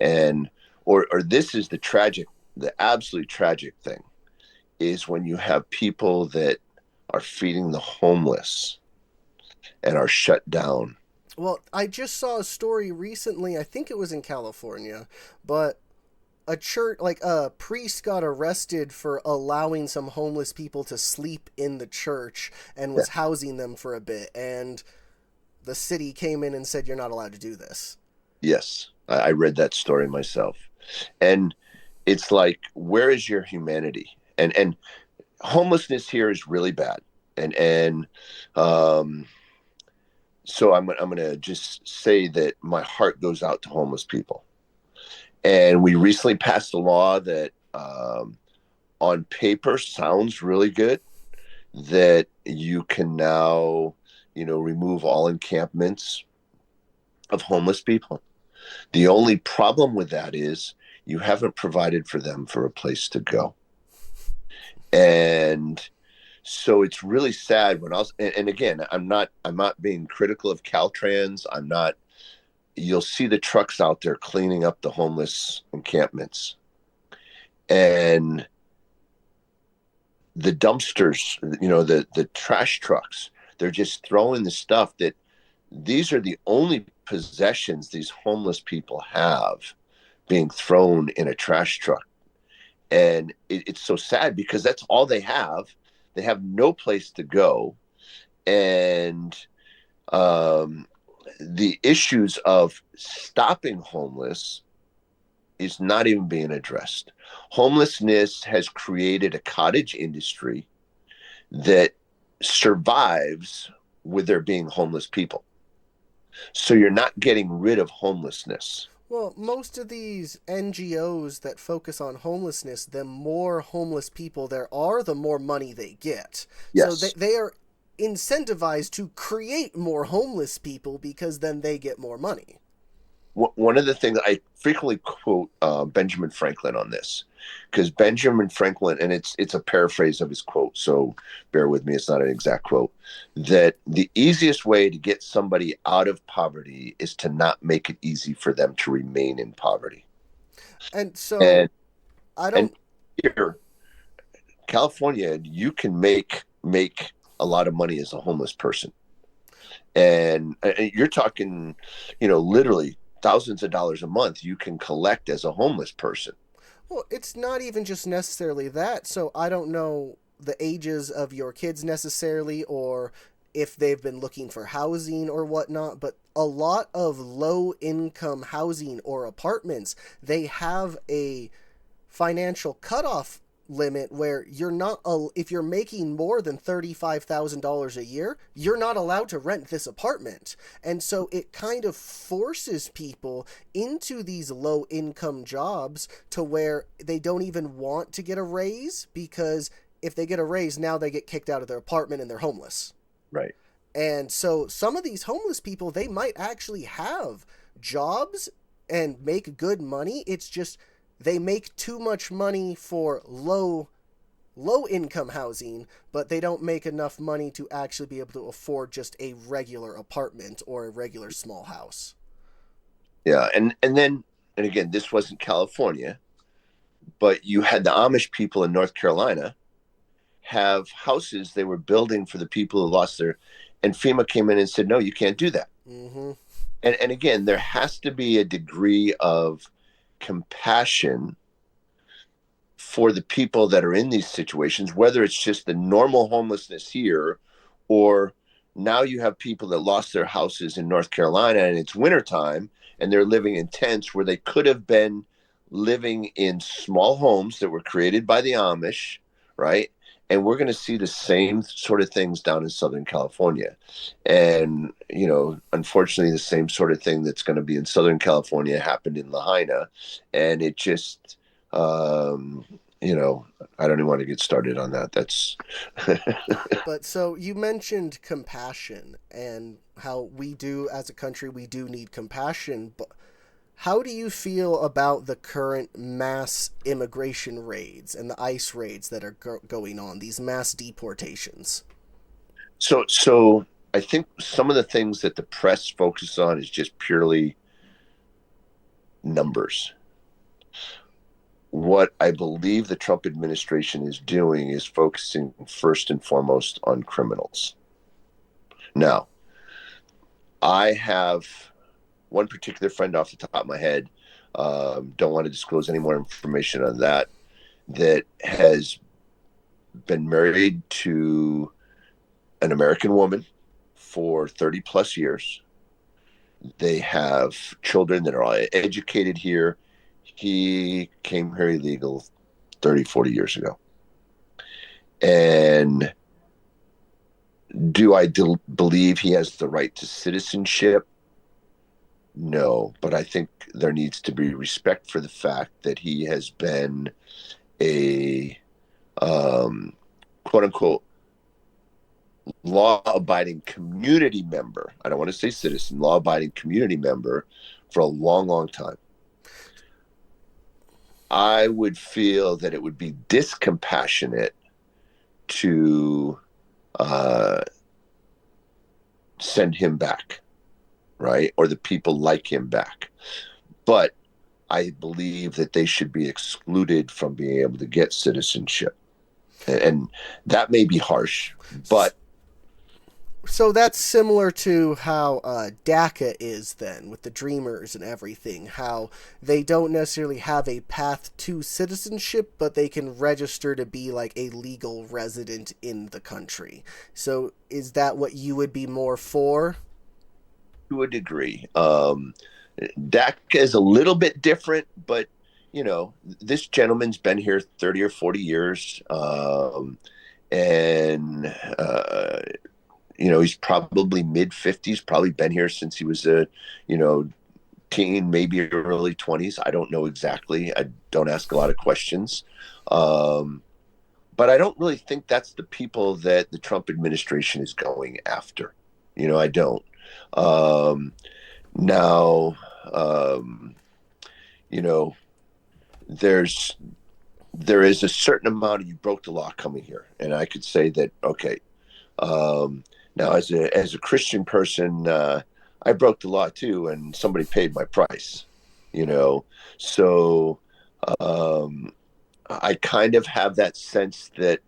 and or this is the absolutely tragic thing is when you have people that are feeding the homeless and are shut down. Well, I just saw a story recently, I think it was in California, but a church, like a priest got arrested for allowing some homeless people to sleep in the church and Yeah. was housing them for a bit, and the city came in and said you're not allowed to do this. Yes, I read that story myself, and it's like, where is your humanity? And homelessness here is really bad, and um, so I'm gonna just say that my heart goes out to homeless people. And we recently passed a law that, on paper, sounds really good. That you can now, remove all encampments of homeless people. The only problem with that is you haven't provided for them for a place to go. And so it's really sad when I was, and again, I'm not being critical of Caltrans. I'm not. You'll see the trucks out there cleaning up the homeless encampments, and the dumpsters, the trash trucks, they're just throwing the stuff that these are the only possessions these homeless people have being thrown in a trash truck. And it's so sad because that's all they have. They have no place to go. And the issues of stopping homeless is not even being addressed. Homelessness has created a cottage industry that survives with there being homeless people. So you're not getting rid of homelessness. Well, most of these NGOs that focus on homelessness, the more homeless people there are, the more money they get. So Yes. they are incentivized to create more homeless people because then they get more money. One of the things I frequently quote Benjamin Franklin on this, because Benjamin Franklin, and it's a paraphrase of his quote, so bear with me, it's not an exact quote, that the easiest way to get somebody out of poverty is to not make it easy for them to remain in poverty. And so And I and don't. here, California, you can make a lot of money as a homeless person, and you're talking, literally thousands of dollars a month you can collect as a homeless person. Well, it's not even just necessarily that. So I don't know the ages of your kids necessarily, or if they've been looking for housing or whatnot, but a lot of low income housing or apartments, they have a financial cutoff limit where you're not, if you're making more than $35,000 a year, you're not allowed to rent this apartment. And so it kind of forces people into these low income jobs to where they don't even want to get a raise, because if they get a raise, now they get kicked out of their apartment and they're homeless. Right. And so some of these homeless people, they might actually have jobs and make good money. It's just they make too much money for low income housing, but they don't make enough money to actually be able to afford just a regular apartment or a regular small house. Yeah, and again, this wasn't California, but you had the Amish people in North Carolina have houses they were building for the people who lost their, and FEMA came in and said, no, you can't do that. Mm-hmm. And again, there has to be a degree of compassion for the people that are in these situations, whether it's just the normal homelessness here, or now you have people that lost their houses in North Carolina and it's wintertime and they're living in tents where they could have been living in small homes that were created by the Amish, right? And we're going to see the same sort of things down in Southern California. And, unfortunately, the same sort of thing that's going to be in Southern California happened in Lahaina. And it just, um, I don't even want to get started on that. That's. But so you mentioned compassion and how we do, as a country, we do need compassion. But how do you feel about the current mass immigration raids and the ICE raids that are going on, these mass deportations? So I think some of the things that the press focuses on is just purely numbers. What I believe the Trump administration is doing is focusing first and foremost on criminals. Now, I have one particular friend off the top of my head, don't want to disclose any more information on that, that has been married to an American woman for 30 plus years. They have children that are all educated here. He came here illegal 30, 40 years ago. And do I believe he has the right to citizenship? No, but I think there needs to be respect for the fact that he has been a quote unquote law abiding community member. I don't want to say citizen, law abiding community member for a long, long time. I would feel that it would be discompassionate to send him back, right? Or the people like him back. But I believe that they should be excluded from being able to get citizenship. And that may be harsh, but. So that's similar to how DACA is then, with the Dreamers and everything, how they don't necessarily have a path to citizenship, but they can register to be like a legal resident in the country. So is that what you would be more for? To a degree. DACA is a little bit different, but, this gentleman's been here 30 or 40 years. And he's probably mid 50s, probably been here since he was a, teen, maybe early 20s. I don't know exactly. I don't ask a lot of questions. But I don't really think that's the people that the Trump administration is going after. I don't. Now, there is a certain amount of you broke the law coming here. And I could say that, okay, now, as a Christian person, I broke the law too, and somebody paid my price. So I kind of have that sense that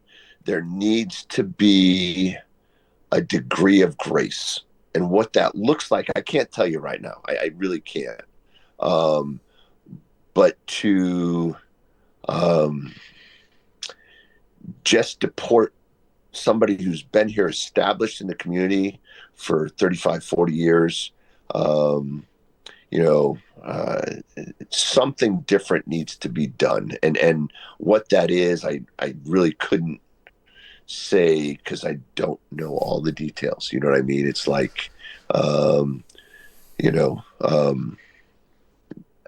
there needs to be a degree of grace, and what that looks like, I can't tell you right now. I really can't. But to just deport somebody who's been here established in the community for 35, 40 years, something different needs to be done. And what that is, I really couldn't say because I don't know all the details. You know what I mean? It's like,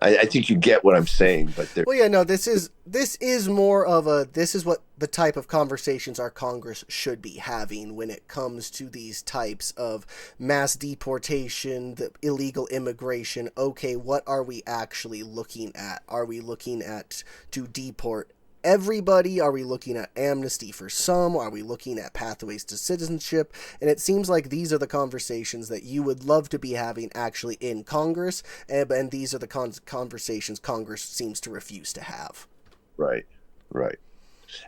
I think you get what I'm saying, but well, yeah, no, this is more of this is what the type of conversations our Congress should be having when it comes to these types of mass deportation, the illegal immigration. Okay, what are we actually looking at? Are we looking at to deport everybody? Are we looking at amnesty for some? Are we looking at pathways to citizenship? And it seems like these are the conversations that you would love to be having actually in Congress, and these are the conversations Congress seems to refuse to have. Right.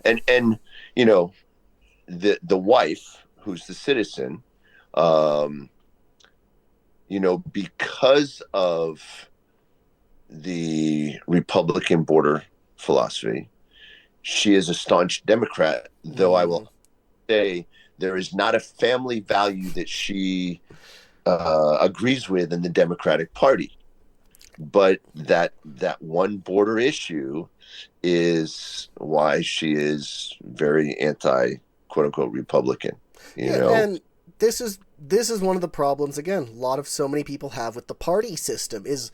And the wife, who's the citizen, because of the Republican border philosophy, she is a staunch Democrat, though I will say there is not a family value that she agrees with in the Democratic Party. but that one border issue is why she is very anti quote unquote Republican, you Yeah, know. and this is one of the problems again. A lot of so many people have with the party system is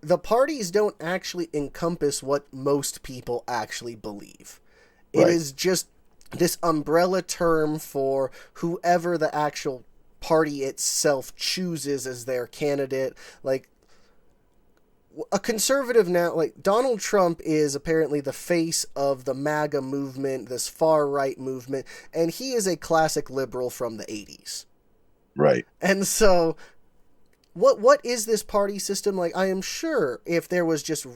the parties don't actually encompass what most people actually believe. It Right. is just this umbrella term for whoever the actual party itself chooses as their candidate. Like a conservative now, like Donald Trump is apparently the face of the MAGA movement, this far right movement, and he is a classic liberal from the 80s. Right. And so what is this party system like? I am sure if there was just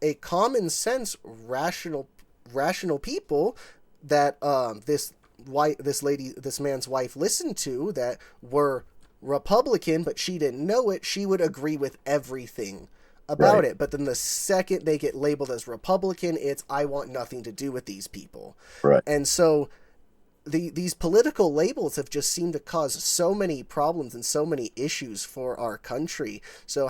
a common sense rational people that this man's wife listened to that were Republican, but she didn't know it, she would agree with everything about Right. it. But then the second they get labeled as Republican, it's I want nothing to do with these people. Right. And so these political labels have just seemed to cause so many problems and so many issues for our country. So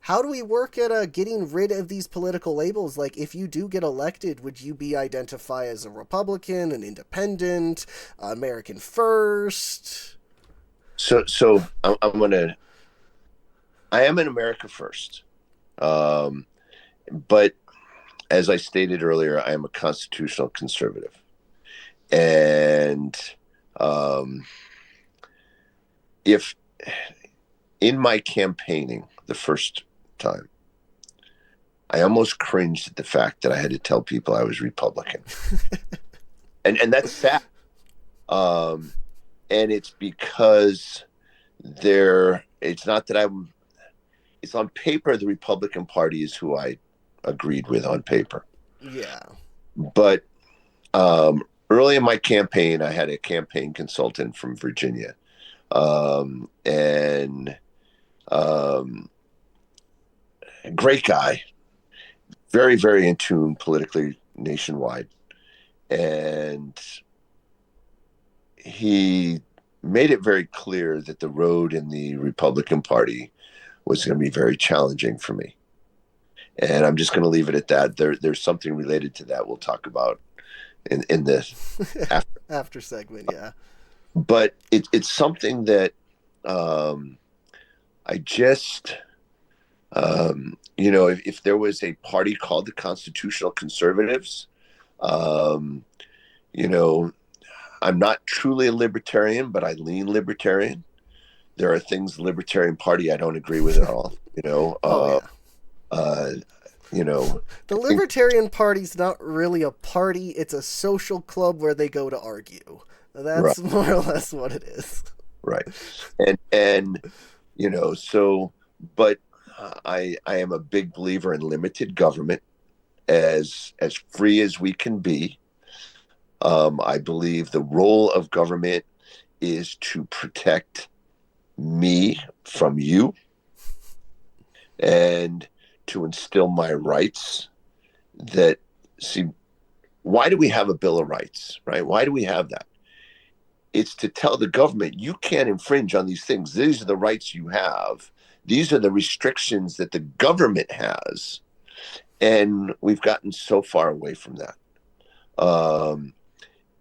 how do we work at getting rid of these political labels? Like, if you do get elected, would you be identified as a Republican, an independent, American First? So I am an America First, but as I stated earlier, I am a constitutional conservative. And if in my campaigning the first time, I almost cringed at the fact that I had to tell people I was Republican. And that's sad. Um, and it's because it's not that it's on paper, the Republican Party is who I agreed with on paper. Yeah. But early in my campaign, I had a campaign consultant from Virginia. And great guy, very, very in tune politically nationwide. And he made it very clear that the road in the Republican Party was going to be very challenging for me. And I'm just going to leave it at that. There's something related to that we'll talk about in this after segment, yeah. But it's something that I just if there was a party called the Constitutional Conservatives, um, you know, I'm not truly a libertarian, but I lean libertarian. There are things the Libertarian Party I don't agree with at all. Oh yeah. Uh, you know, The I think Libertarian Party's not really a party, it's a social club where they go to argue. right, That's more or less what it is. right, and so, but I am a big believer in limited government, as free as we can be. I believe the role of government is to protect me from you and to instill my rights. That see, why do we have a Bill of Rights, right? Why do we have that? It's to tell the government you can't infringe on these things. These are the rights you have. These are the restrictions that the government has. And we've gotten so far away from that.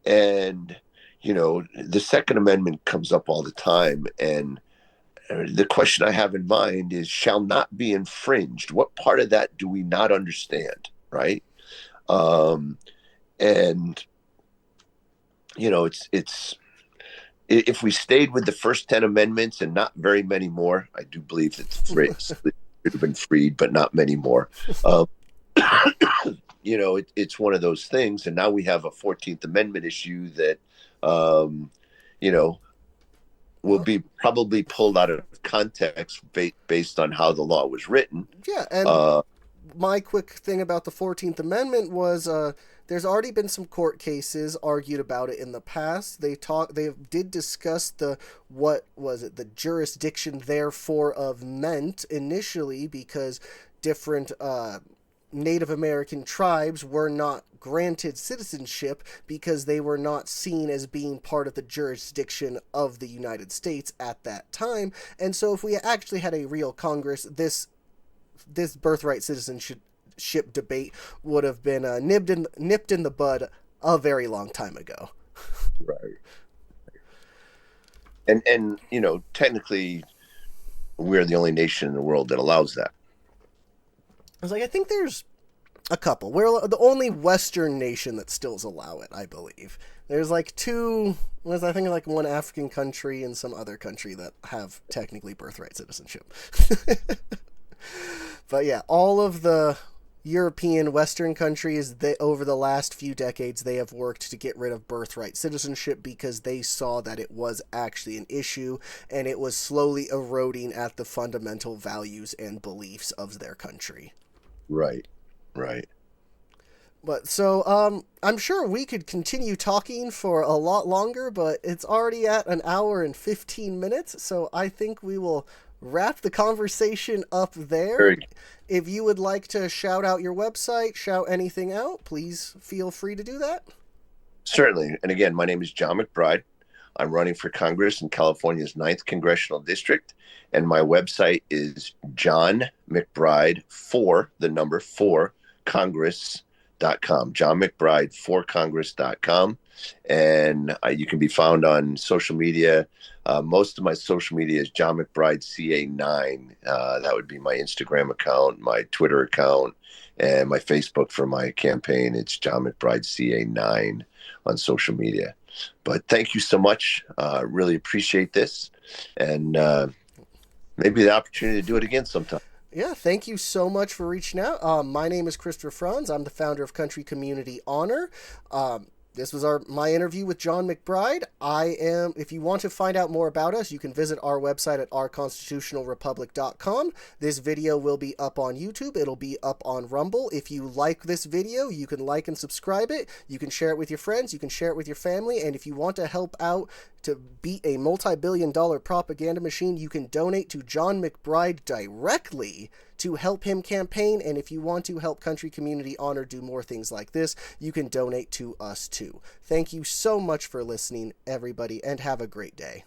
And, the Second Amendment comes up all the time. And the question I have in mind is shall not be infringed. What part of that do we not understand, right? Um, and, it's if we stayed with the first 10 amendments and not very many more, I do believe that should have been freed, but not many more. Um, it's one of those things. And now we have a 14th Amendment issue that, you know, will be probably pulled out of context based on how the law was written. Yeah, and Uh, my quick thing about the 14th Amendment was there's already been some court cases argued about it in the past. They did discuss what was it, the jurisdiction therefore of meant initially because different Native American tribes were not granted citizenship because they were not seen as being part of the jurisdiction of the United States at that time. And so if we actually had a real Congress, this this birthright citizenship debate would have been nipped in the bud a very long time ago. Right. And technically, we're the only nation in the world that allows that. I was like, I think there's a couple. We're the only Western nation that still allow it, I believe. There's like two, I think like one African country and some other country that have technically birthright citizenship. But yeah, all of the European Western countries, over the last few decades, they have worked to get rid of birthright citizenship because they saw that it was actually an issue and it was slowly eroding at the fundamental values and beliefs of their country. Right. Right. But so, I'm sure we could continue talking for a lot longer, but it's already at an hour and 15 minutes, so I think we will wrap the conversation up there. If you would like to shout out your website, shout anything out, please feel free to do that. Certainly. And again, my name is John McBride. I'm running for Congress in California's 9th Congressional District, and my website is John McBride 4 Congress.com. John McBride 4Congress.com. And you can be found on social media. Most of my social media is John McBride CA-09. That would be my Instagram account, my Twitter account, and my Facebook for my campaign. It's John McBride CA-09 on social media. But thank you so much. Really appreciate this. And maybe the opportunity to do it again sometime. Yeah, thank you so much for reaching out. My name is Christopher Franz. I'm the founder of Country Community Honor. This was my interview with John McBride. If you want to find out more about us, you can visit our website at ourconstitutionalrepublic.com. This video will be up on YouTube. It'll be up on Rumble. If you like this video, you can like and subscribe it. You can share it with your friends. You can share it with your family. And if you want to help out to beat a multi-billion-dollar propaganda machine, you can donate to John McBride directly to help him campaign. And if you want to help Country Community Honor do more things like this, you can donate to us too. Thank you so much for listening, everybody, and have a great day.